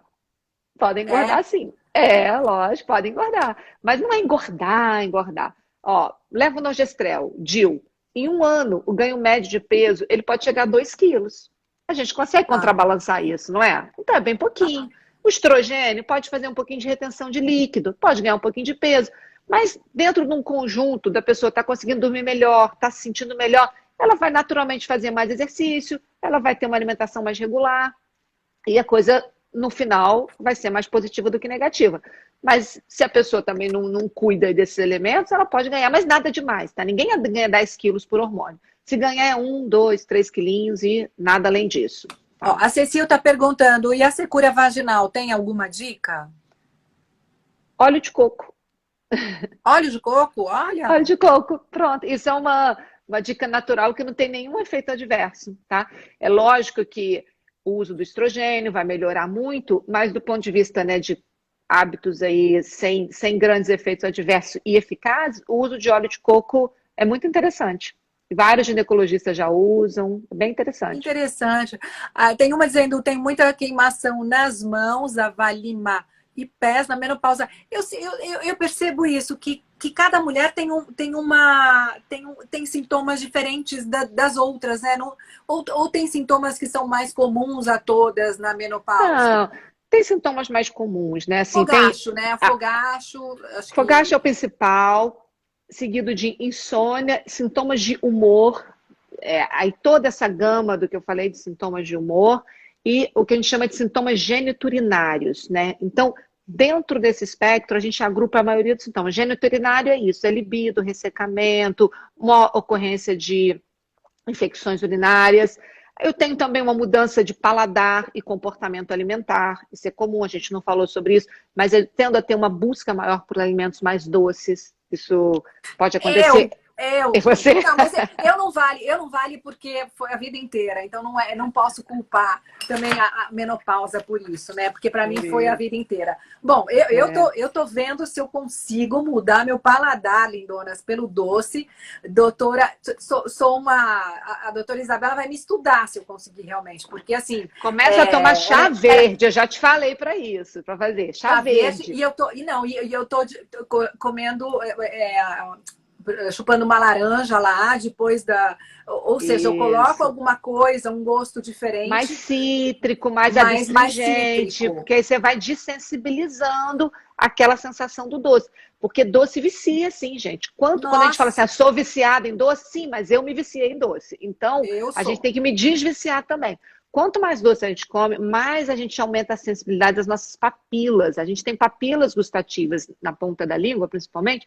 Podem É? engordar sim. É, lógico, podem engordar. Mas não é engordar, engordar. Ó, leva o Norgestrel, DIL. Em um ano, o ganho médio de peso, ele pode chegar a 2 quilos. A gente consegue Ah, contrabalançar isso, não é? Então é bem pouquinho. O estrogênio pode fazer um pouquinho de retenção de líquido, pode ganhar um pouquinho de peso. Mas dentro de um conjunto da pessoa estar conseguindo dormir melhor, estar se sentindo melhor, ela vai naturalmente fazer mais exercício, ela vai ter uma alimentação mais regular, e a coisa, no final, vai ser mais positiva do que negativa. Mas se a pessoa também não cuida desses elementos, ela pode ganhar, mas nada demais, tá? Ninguém ganha 10 quilos por hormônio. Se ganhar é 1, 2, 3 quilinhos e nada além disso. ó, Tá? a Cecil está perguntando: e a secura vaginal tem alguma dica? Óleo de coco. Óleo de coco? Olha. Óleo de coco, pronto. Isso é uma dica natural que não tem nenhum efeito adverso, tá? É lógico que o uso do estrogênio vai melhorar muito, mas do ponto de vista, né, de hábitos aí sem grandes efeitos adversos e eficazes, o uso de óleo de coco é muito interessante. Vários ginecologistas já usam, é bem interessante. Interessante. Tem uma dizendo, tem muita queimação nas mãos, a Valima, e pés na menopausa. Eu percebo isso, que cada mulher tem sintomas diferentes das outras, né? Ou tem sintomas que são mais comuns a todas na menopausa. Não, tem sintomas mais comuns, né? Assim, tem Fogacho, né? a Fogacho, acho fogacho é o que principal, seguido de insônia, sintomas de humor, aí toda essa gama do que eu falei de sintomas de humor e o que a gente chama de sintomas geniturinários, né? Então, dentro desse espectro, a gente agrupa a maioria dos sintomas. Geniturinário é isso, é libido, ressecamento, uma ocorrência de infecções urinárias. Eu tenho também uma mudança de paladar e comportamento alimentar. Isso é comum, a gente não falou sobre isso, mas eu tendo a ter uma busca maior por alimentos mais doces. Isso pode acontecer em você? Não, mas eu não vale porque foi a vida inteira, então não posso culpar também a menopausa por isso, né? Porque para mim Por foi a isso. vida inteira. Bom, eu É. tô, eu tô vendo se eu consigo mudar meu paladar, lindonas, pelo doce. Doutora, a doutora Isabela vai me estudar se eu conseguir realmente, porque assim, Começa a tomar chá ela verde. Eu já te falei para isso, para fazer chá chá verde verde. e eu tô comendo chupando uma laranja lá, depois da... Ou seja, eu coloco Isso. alguma coisa, um gosto Mais diferente, cítrico, mais mais adstringente, cítrico. porque aí você vai desensibilizando aquela sensação do doce. Porque doce vicia, sim, gente. Quando a gente fala assim, Nossa, ah, sou viciada em doce, sim, mas eu me viciei em doce. Então, eu a gente sou. tem que me desviciar também. Quanto mais doce a gente come, mais a gente aumenta a sensibilidade das nossas papilas. A gente tem papilas gustativas na ponta da língua, principalmente,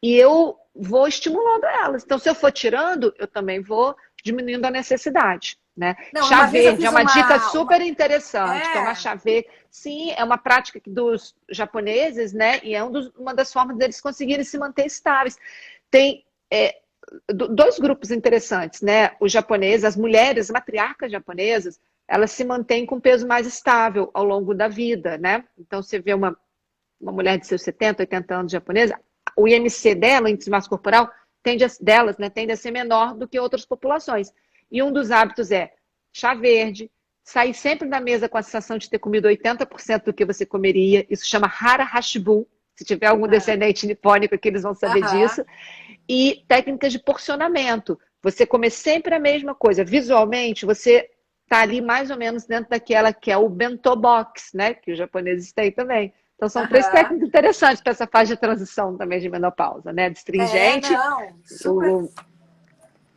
e eu vou estimulando elas. Então, se eu for tirando, eu também vou diminuindo a necessidade, né? Não, Chá uma vez eu verde é fiz uma dica uma... super interessante, tomar É, chá verde. Sim, é uma prática dos japoneses, né? E é uma das formas deles conseguirem se manter estáveis. Tem dois grupos interessantes, né? Os japoneses, as mulheres, matriarcas japonesas, elas se mantêm com peso mais estável ao longo da vida, né? Então, você vê uma mulher de seus 70, 80 anos japonesa, o IMC dela, o índice de massa corporal, tende a ser menor do que outras populações. E um dos hábitos é chá verde, sair sempre da mesa com a sensação de ter comido 80% do que você comeria. Isso chama hara hashibu. Se tiver algum descendente nipônico aqui, eles vão saber aham. disso. E técnicas de porcionamento. Você comer sempre a mesma coisa. Visualmente, você está ali mais ou menos dentro daquela que é o bento box, né? Que os japoneses têm também. Então, são três Aham. técnicas interessantes para essa fase de transição também de menopausa, né? É, Astringente, não, super. o-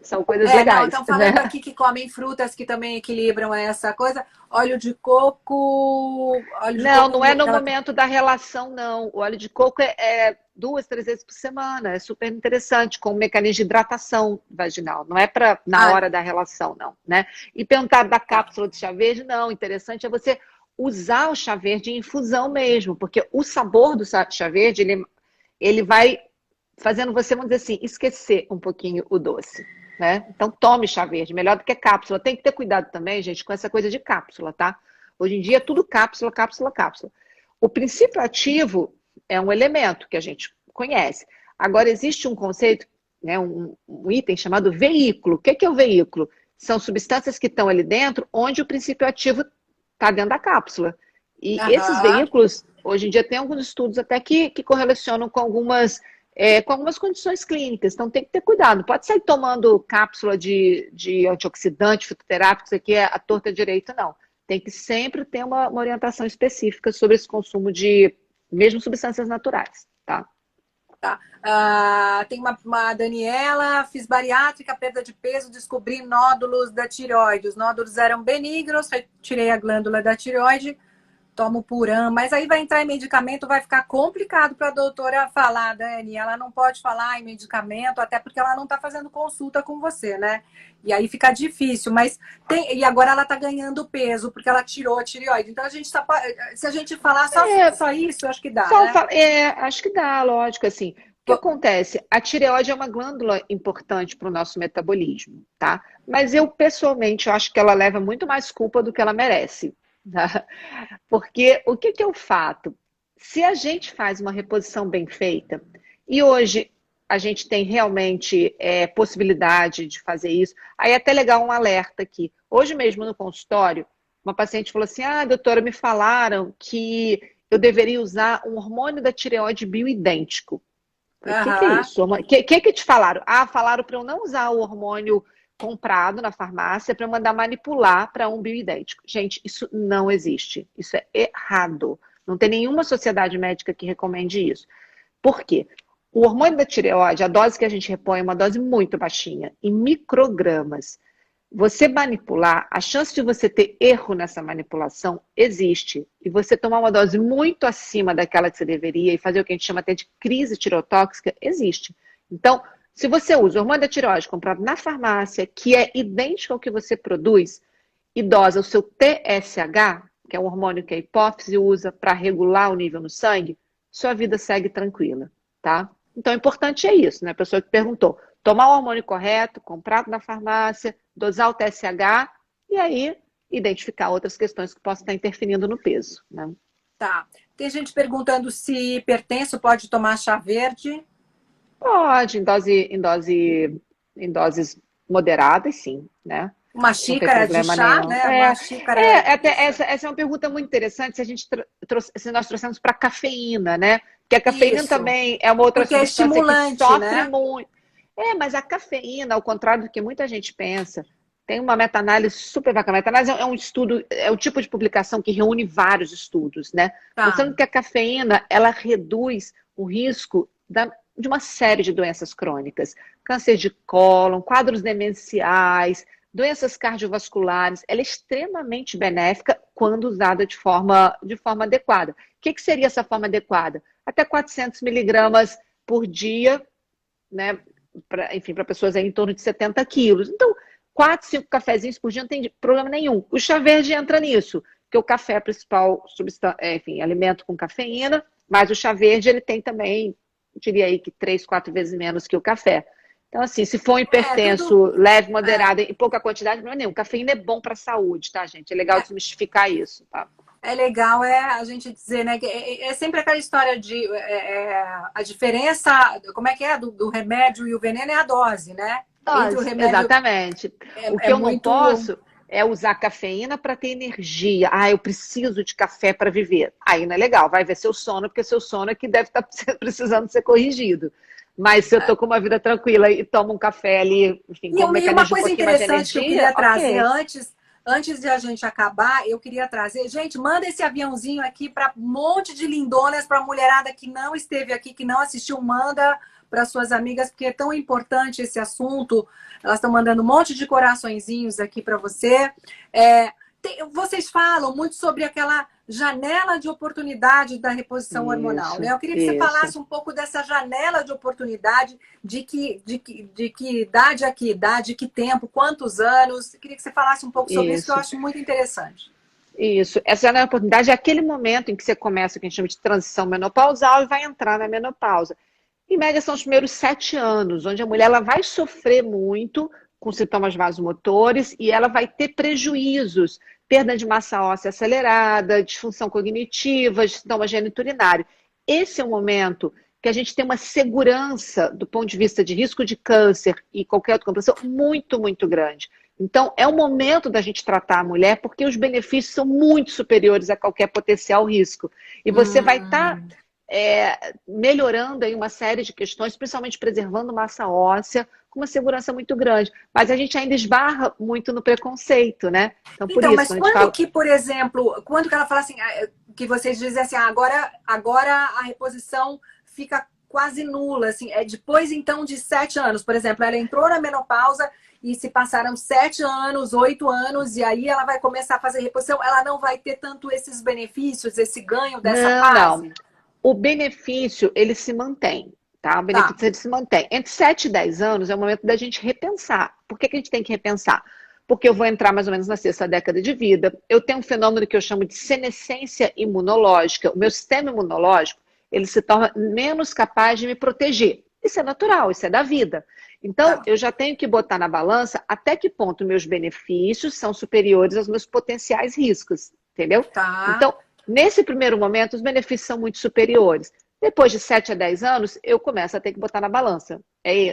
são coisas É, não, legais, estão né? falando aqui que comem frutas que também equilibram essa coisa. Óleo de coco, Não é no momento da relação, não. O óleo de coco é 2, 3 vezes por semana. É super interessante, com um mecanismo de hidratação vaginal. Não é para na Ah, hora da relação, não, né? E perguntar da tá. cápsula de chá verde, não. O interessante é você usar o chá verde em infusão mesmo, porque o sabor do chá verde, ele vai fazendo você, vamos dizer assim, esquecer um pouquinho o doce, né? Então tome chá verde, melhor do que cápsula. Tem que ter cuidado também, gente, com essa coisa de cápsula, tá? Hoje em dia é tudo cápsula, cápsula, cápsula. O princípio ativo é um elemento que a gente conhece. Agora existe um conceito, né, um item chamado veículo. O que é o veículo? São substâncias que estão ali dentro, onde o princípio ativo está dentro da cápsula. E esses Aham. veículos, hoje em dia, tem alguns estudos até que correlacionam com algumas condições clínicas. Então, tem que ter cuidado. Não pode sair tomando cápsula de antioxidante, fitoterápico, isso aqui é a torta direita, não. Tem que sempre ter uma orientação específica sobre esse consumo de, mesmo substâncias naturais, tá? Tá. Tem uma Daniela, fiz bariátrica, perda de peso, descobri nódulos da tireoide. Os nódulos eram benignos, tirei a glândula da tireoide, tomo Puram, mas aí vai entrar em medicamento, vai ficar complicado para a doutora falar, Dani. Ela não pode falar em medicamento, até porque ela não está fazendo consulta com você, né? E aí fica difícil, mas e agora ela está ganhando peso, porque ela tirou a tireoide. Então se a gente falar É, só isso, acho que dá, né? acho que dá, lógico, assim. O que acontece? A tireoide é uma glândula importante para o nosso metabolismo, tá? Mas eu, pessoalmente, eu acho que ela leva muito mais culpa do que ela merece, tá? Porque o que é o fato? Se a gente faz uma reposição bem feita, e hoje a gente tem realmente possibilidade de fazer isso, aí é até legal um alerta aqui. Hoje mesmo no consultório, uma paciente falou assim: ah, doutora, me falaram que eu deveria usar um hormônio da tireoide bioidêntico. Falei, o que é Aham. isso? O que te falaram? Ah, falaram para eu não usar o hormônio comprado na farmácia, para eu mandar manipular para um bioidêntico. Gente, isso não existe. Isso é errado. Não tem nenhuma sociedade médica que recomende isso. Por quê? O hormônio da tireoide, a dose que a gente repõe é uma dose muito baixinha, em microgramas. Você manipular, a chance de você ter erro nessa manipulação existe. E você tomar uma dose muito acima daquela que você deveria e fazer o que a gente chama até de crise tireotóxica, existe. Então, se você usa o hormônio da tireoide comprado na farmácia, que é idêntico ao que você produz, e dosa o seu TSH, que é um hormônio que a hipófise usa para regular o nível no sangue, sua vida segue tranquila, tá? Então, o importante é isso, né? A pessoa que perguntou, tomar o hormônio correto, comprado na farmácia, dosar o TSH e aí identificar outras questões que possam estar interferindo no peso, né? Tá. Tem gente perguntando se hipertenso pode tomar chá verde. Pode, em doses moderadas, sim, né? Uma Não tem xícara de problema chá, nenhum. né? Uma xícara. Até Isso. essa é uma pergunta muito interessante se a gente se nós trouxermos para a cafeína, né? Porque a cafeína Isso. também é uma outra Porque é substância que estimulante, sofre né? muito. Mas a cafeína, ao contrário do que muita gente pensa, tem uma meta-análise super bacana. Meta-análise é um estudo, é o tipo de publicação que reúne vários estudos, né? Tá. Mostrando que a cafeína, ela reduz o risco de uma série de doenças crônicas. Câncer de cólon, quadros demenciais, doenças cardiovasculares. Ela é extremamente benéfica quando usada de forma adequada. O que seria essa forma adequada? Até 400 miligramas por dia, né? Enfim, para pessoas aí em torno de 70 quilos. Então, 4, 5 cafezinhos por dia não tem problema nenhum. O chá verde entra nisso, porque o café é a principal alimento com cafeína, mas o chá verde ele tem também, diria aí que 3, 4 vezes menos que o café. Então, assim, se for um Tudo. hipertenso leve, É, moderado, em pouca quantidade, não é nenhum. Cafeína é bom para a saúde, tá, gente? É legal é, desmistificar isso, tá? é legal a gente dizer, né? Que é sempre aquela história de a diferença, como é que é? Do remédio e o veneno é a dose, né? Entre o remédio Exatamente. O que é eu não muito. posso é usar cafeína para ter energia. Eu preciso de café para viver. Aí não é legal, vai ver seu sono, porque seu sono é que deve estar precisando ser corrigido. Mas se eu estou com uma vida tranquila e tomo um café ali, enfim, E com um uma mecanismo de um coisa pouquinho mais de interessante que eu energia, queria trazer ok. antes de a gente acabar, eu queria trazer, gente, manda esse aviãozinho aqui para um monte de lindonas, para a mulherada que não esteve aqui, que não assistiu, manda para suas amigas, porque é tão importante esse assunto. Elas estão mandando um monte de coraçõezinhos aqui para você. É, vocês falam muito sobre aquela janela de oportunidade da reposição hormonal, né? Isso, Eu queria que você isso, falasse um pouco dessa janela de oportunidade, de que idade a que idade, que tempo, quantos anos. Eu queria que você falasse um pouco sobre isso, que eu isso. acho muito interessante. Isso. Essa janela de oportunidade é aquele momento em que você começa o que a gente chama de transição menopausal e vai entrar na menopausa. Em média, são os primeiros 7 anos, onde a mulher ela vai sofrer muito com sintomas vasomotores e ela vai ter prejuízos, perda de massa óssea acelerada, disfunção cognitiva, sintomas geniturinários. Esse é o momento que a gente tem uma segurança do ponto de vista de risco de câncer e qualquer outra complicação muito, muito grande. Então, é o momento da gente tratar a mulher porque os benefícios são muito superiores a qualquer potencial risco. E você vai estar Hum. melhorando aí uma série de questões, principalmente preservando massa óssea, com uma segurança muito grande. Mas a gente ainda esbarra muito no preconceito, né? Então, por Então, isso, mas quando a gente quando fala. que, por exemplo, quando que ela fala assim, que vocês dizem assim, agora a reposição fica quase nula, assim, é depois então de 7 anos, por exemplo, ela entrou na menopausa e se passaram 7 anos, 8 anos, e aí ela vai começar a fazer reposição, ela não vai ter tanto esses benefícios, esse ganho dessa Não, não. fase? O benefício, ele se mantém, tá? O Tá, benefício, ele se mantém. Entre 7 e 10 anos é o momento da gente repensar. Por que que a gente tem que repensar? Porque eu vou entrar mais ou menos na sexta década de vida. Eu tenho um fenômeno que eu chamo de senescência imunológica. O meu sistema imunológico, ele se torna menos capaz de me proteger. Isso é natural, isso é da vida. Então, tá, eu já tenho que botar na balança até que ponto meus benefícios são superiores aos meus potenciais riscos, entendeu? tá. Então, nesse primeiro momento, os benefícios são muito superiores. Depois de 7 a 10 anos, eu começo a ter que botar na balança.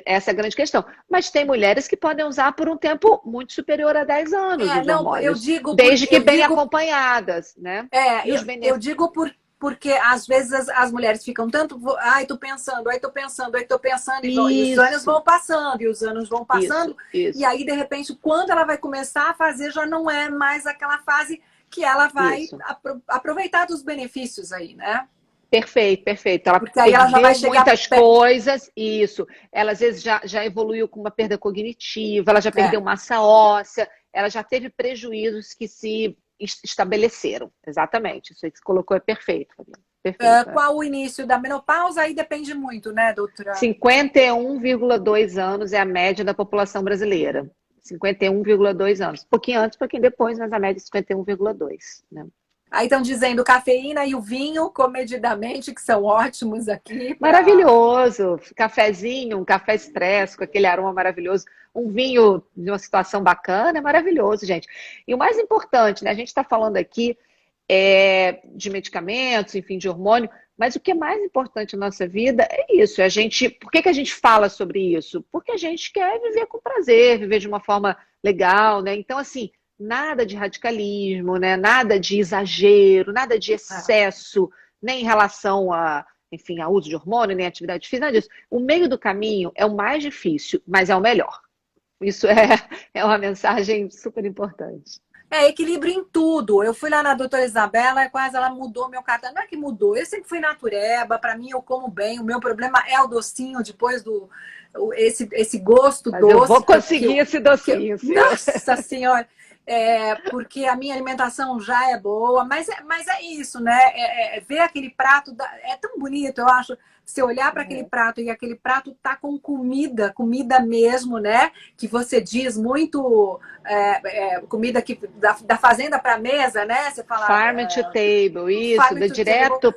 Essa é a grande questão. Mas tem mulheres que podem usar por um tempo muito superior a 10 anos os Não, hormônios, desde que eu bem digo acompanhadas, né? E os eu benefícios. digo porque às vezes as mulheres ficam tanto, ai, tô pensando, ai, tô pensando, ai, tô pensando, e os anos Isso, vão passando, e os anos vão isso, passando, e isso, aí, de repente, quando ela vai começar a fazer, já não é mais aquela fase que ela vai isso. aproveitar dos benefícios aí, né? Perfeito, perfeito. Ela Porque aí ela já vai perdeu chegar. muitas coisas, isso. Ela às vezes já evoluiu com uma perda cognitiva, ela já perdeu É. massa óssea, ela já teve prejuízos que se estabeleceram. Exatamente. Isso aí que você colocou é perfeito, Fabiana. Perfeito. Qual o início da menopausa? Aí depende muito, né, doutora? 51,2 anos é a média da população brasileira. 51,2 anos. Um pouquinho antes, um pouquinho depois, mas a média é 51,2, né? Aí estão dizendo cafeína e o vinho comedidamente, que são ótimos aqui para. Maravilhoso, cafezinho, um café expresso com aquele aroma maravilhoso, um vinho de uma situação bacana, é maravilhoso, gente. E o mais importante, né? A gente está falando aqui de medicamentos, enfim, de hormônio, mas o que é mais importante na nossa vida é isso. A gente, por que que a gente fala sobre isso? Porque a gente quer viver com prazer, viver de uma forma legal, né? Então, assim, nada de radicalismo, né? Nada de exagero, nada de excesso, nem em relação a enfim, a uso de hormônio, nem atividade física, nada disso. O meio do caminho é o mais difícil, mas é o melhor. Isso é uma mensagem super importante. É equilíbrio em tudo. Eu fui lá na doutora Isabela, quase ela mudou meu cartão. Não é que mudou, eu sempre fui natureba, para mim eu como bem. O meu problema é o docinho, depois do esse gosto Mas doce. eu vou conseguir esse docinho, Nossa Senhora! Porque a minha alimentação já é boa, mas é isso, né? Ver aquele prato, é tão bonito, eu acho. Você olhar para aquele prato e aquele prato tá com comida, comida mesmo, né? Que você diz muito comida da fazenda para mesa, né? Você fala Farm to table, isso, farm da to table, direto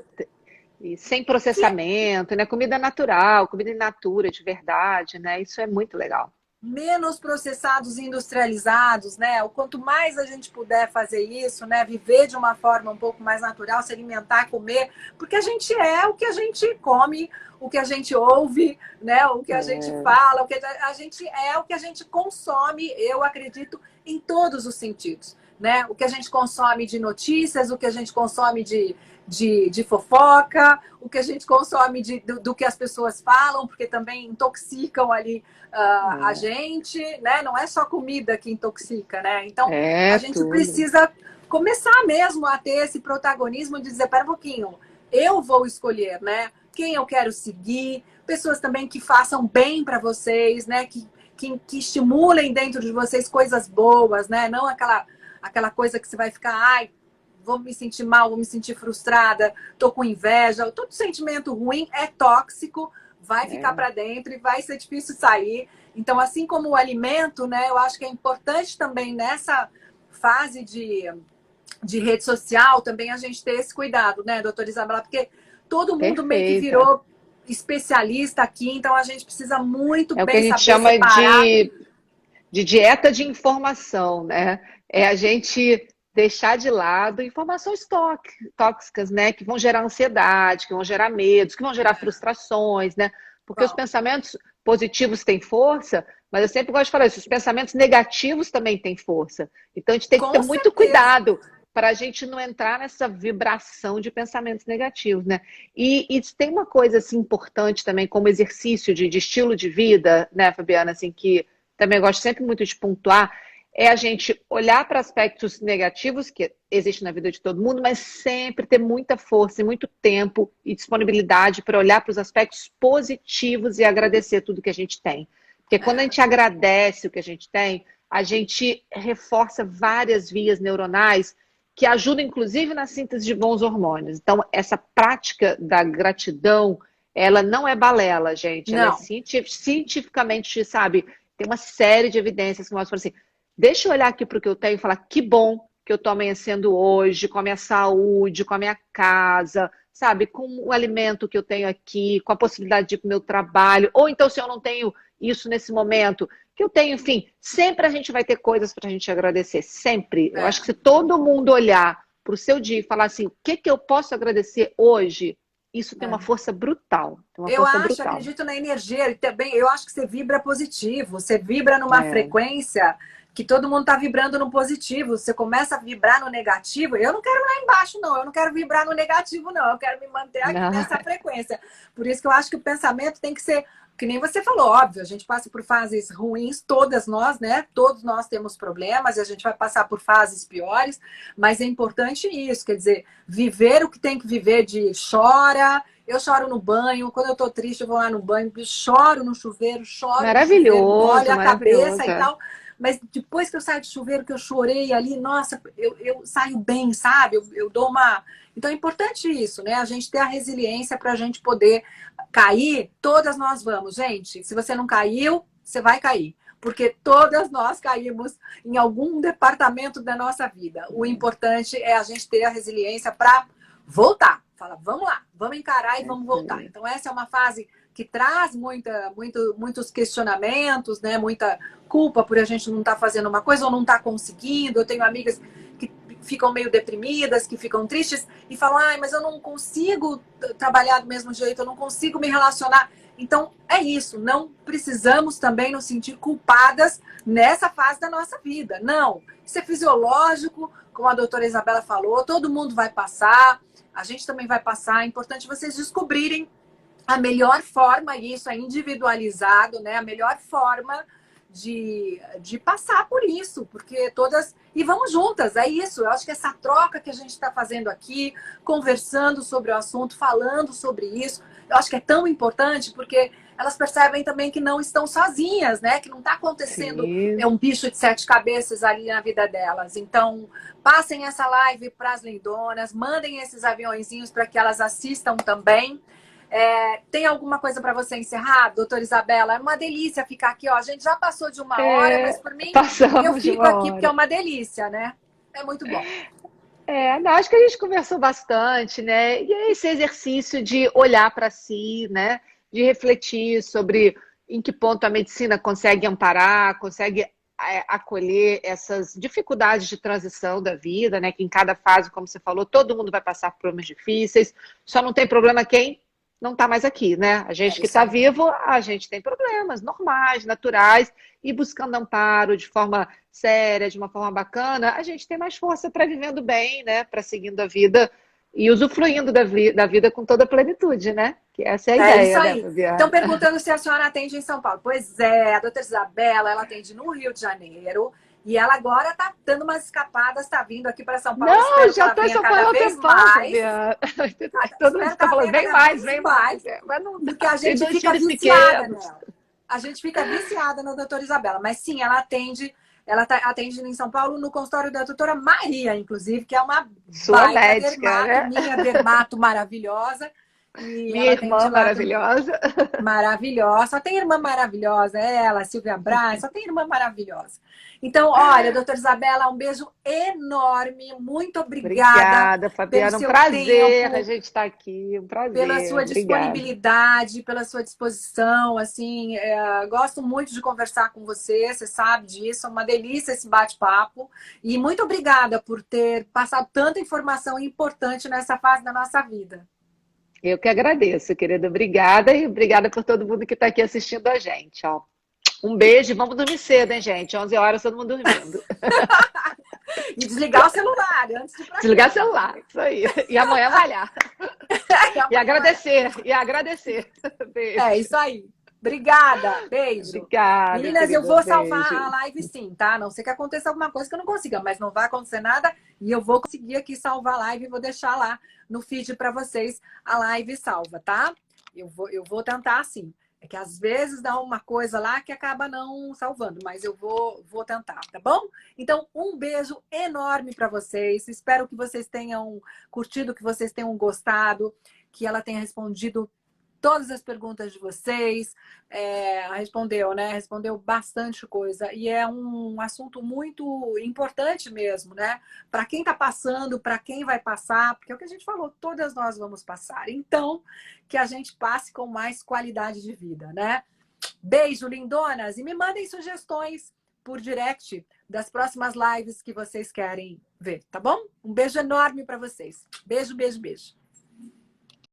e sem que processamento, né? Comida natural, comida in natura, de verdade, né? Isso é muito legal. menos processados e industrializados, né? O quanto mais a gente puder fazer isso, né? Viver de uma forma um pouco mais natural, se alimentar, comer, porque a gente é o que a gente come, o que a gente ouve, né? O que a gente fala, o que a gente é o que a gente consome, eu acredito, em todos os sentidos, né? O que a gente consome de notícias, o que a gente consome de fofoca, o que a gente consome do que as pessoas falam, porque também intoxicam ali a gente, né? Não é só comida que intoxica, né? Então, a gente Tudo. precisa começar mesmo a ter esse protagonismo de dizer, pera um pouquinho, eu vou escolher, né? Quem eu quero seguir, pessoas também que façam bem para vocês, né? Que estimulem dentro de vocês coisas boas, né? Não aquela coisa que você vai ficar, ai, vou me sentir mal, vou me sentir frustrada, tô com inveja. Todo sentimento ruim é tóxico, vai ficar para dentro e vai ser difícil sair. Então, assim como o alimento, né, eu acho que é importante também nessa fase de rede social também a gente ter esse cuidado, né, doutora Isabela? Porque todo mundo meio que Perfeita. virou especialista aqui, então a gente precisa muito É o que a bem gente saber chama separar. de dieta de informação, né? É a gente deixar de lado informações tóxicas, né? Que vão gerar ansiedade, que vão gerar medos, que vão gerar frustrações, né? Porque os Bom, pensamentos positivos têm força, mas eu sempre gosto de falar isso, os pensamentos negativos também têm força. Então a gente tem que ter com muito certeza. cuidado para a gente não entrar nessa vibração de pensamentos negativos, né? E tem uma coisa assim, importante também, como exercício de estilo de vida, né, Fabiana, assim, que também eu gosto sempre muito de pontuar, é a gente olhar para aspectos negativos que existem na vida de todo mundo, mas sempre ter muita força e muito tempo e disponibilidade para olhar para os aspectos positivos e agradecer tudo que a gente tem. Porque quando a gente agradece o que a gente reforça várias vias neuronais que ajudam, inclusive, na síntese de bons hormônios. Então, essa prática da gratidão, ela não é balela, gente. Ela é Não. cientificamente, sabe, tem uma série de evidências que mostram assim, deixa eu olhar aqui para o que eu tenho e falar que bom que eu estou amanhecendo hoje, com a minha saúde, com a minha casa, sabe, com o alimento que eu tenho aqui, com a possibilidade de ir para o meu trabalho, ou então se eu não tenho isso nesse momento, que eu tenho, enfim, sempre a gente vai ter coisas para a gente agradecer, sempre. Eu acho que se todo mundo olhar para o seu dia e falar assim, o que que eu posso agradecer hoje, isso tem uma força brutal. Tem uma Eu força acho, brutal. acredito na energia. E também, eu acho que você vibra positivo. Você vibra numa É, frequência que todo mundo está vibrando no positivo. Você começa a vibrar no negativo. Eu não quero lá embaixo, não. Eu não quero vibrar no negativo, não. Eu quero me manter aqui não, nessa frequência. Por isso que eu acho que o pensamento tem que ser, que nem você falou, óbvio. A gente passa por fases ruins, todas nós, né? Todos nós temos problemas e a gente vai passar por fases piores. Mas é importante isso, quer dizer, viver o que tem que viver de chora. Eu choro no banho, quando eu tô triste, eu vou lá no banho, choro no chuveiro, maravilhoso, molho a cabeça maravilhoso. e tal. Mas depois que eu saio do chuveiro, que eu chorei ali, nossa, eu saio bem, sabe? Eu dou uma. Então é importante isso, né? A gente ter a resiliência para a gente poder cair, todas nós vamos, gente. Se você não caiu, você vai cair. Porque todas nós caímos em algum departamento da nossa vida. O importante é a gente ter a resiliência para voltar. Fala, vamos lá, vamos encarar e vamos voltar. Então, essa é uma fase que traz muitos questionamentos, né? Muita culpa por a gente não estar fazendo uma coisa ou não estar conseguindo. Eu tenho amigas que ficam meio deprimidas, que ficam tristes e falam, ai, mas eu não consigo trabalhar do mesmo jeito, eu não consigo me relacionar. Então, é isso. Não precisamos também nos sentir culpadas nessa fase da nossa vida. Não. Isso é fisiológico, como a doutora Isabela falou, todo mundo vai passar. a gente também vai passar. É importante vocês descobrirem a melhor forma, e isso é individualizado, né? A melhor forma de passar por isso, porque todas... E vamos juntas, é isso. Eu acho que essa troca que a gente está fazendo aqui, conversando sobre o assunto, falando sobre isso, eu acho que é tão importante, porque elas percebem também que não estão sozinhas, né? Que não está acontecendo um bicho de 7 cabeças ali na vida delas. Então, passem essa live para as lindonas, mandem esses aviõezinhos para que elas assistam também. Tem alguma coisa para você encerrar, doutora Isabela? É uma delícia ficar aqui, ó. A gente já passou de 1 hora, mas por mim eu fico aqui porque é uma delícia, né? É muito bom. Acho que a gente conversou bastante, né? E é esse exercício de olhar para si, né? De refletir sobre em que ponto a medicina consegue amparar, consegue acolher essas dificuldades de transição da vida, né? Que em cada fase, como você falou, todo mundo vai passar por problemas difíceis. Só não tem problema quem não está mais aqui, né? A gente que está vivo, a gente tem problemas normais, naturais, e buscando amparo de forma séria, de uma forma bacana, a gente tem mais força para vivendo bem, né? Para seguindo a vida e usufruindo da vida com toda a plenitude, né? Que essa é a ideia, isso aí. né, Fabiana? Estão perguntando se a senhora atende em São Paulo. Pois é, a doutora Isabela, ela atende no Rio de Janeiro. E ela agora está dando umas escapadas, está vindo aqui para São Paulo. Não, já estou em São Paulo há tempo mais. Todo mundo está falando, vem mais. Mas não, porque a gente fica viciada nela. A gente fica viciada na doutora Isabela. Mas sim, ela atende em São Paulo no consultório da doutora Maria, inclusive, que é uma sua médica, né? minha dermato maravilhosa. E minha irmã maravilhosa. Maravilhosa. Só tem irmã maravilhosa. Ela, Silvia Braz, só tem irmã maravilhosa. Então, olha, doutora Isabela, um beijo enorme. Muito obrigada. Obrigada, Fabiana. Um prazer a gente estar aqui. Um prazer. Pela sua disponibilidade, pela sua disposição. Assim, gosto muito de conversar com você. Você sabe disso. É uma delícia esse bate-papo. E muito obrigada por ter passado tanta informação importante nessa fase da nossa vida. Eu que agradeço, querida. Obrigada e obrigada por todo mundo que está aqui assistindo a gente. Ó. Um beijo e vamos dormir cedo, hein, gente? 11 horas, todo mundo dormindo. E desligar o celular antes de ir pra Desligar o celular, isso aí. E amanhã malhar. E agradecer. Beijo. É isso aí. Obrigada. Beijo. Obrigada. Meninas, eu vou salvar a live sim, tá? Não sei que aconteça alguma coisa que eu não consiga, mas não vai acontecer nada e eu vou conseguir aqui salvar a live e vou deixar lá no feed para vocês a live salva, tá? Eu vou tentar sim. É que às vezes dá uma coisa lá que acaba não salvando, mas eu vou tentar, tá bom? Então, um beijo enorme para vocês. Espero que vocês tenham curtido, que vocês tenham gostado, que ela tenha respondido todas as perguntas de vocês, respondeu, né? Respondeu bastante coisa. E é um assunto muito importante mesmo, né? Para quem está passando, para quem vai passar, porque é o que a gente falou, todas nós vamos passar. Então, que a gente passe com mais qualidade de vida, né? Beijo, lindonas! E me mandem sugestões por direct das próximas lives que vocês querem ver, tá bom? Um beijo enorme para vocês. Beijo, beijo, beijo.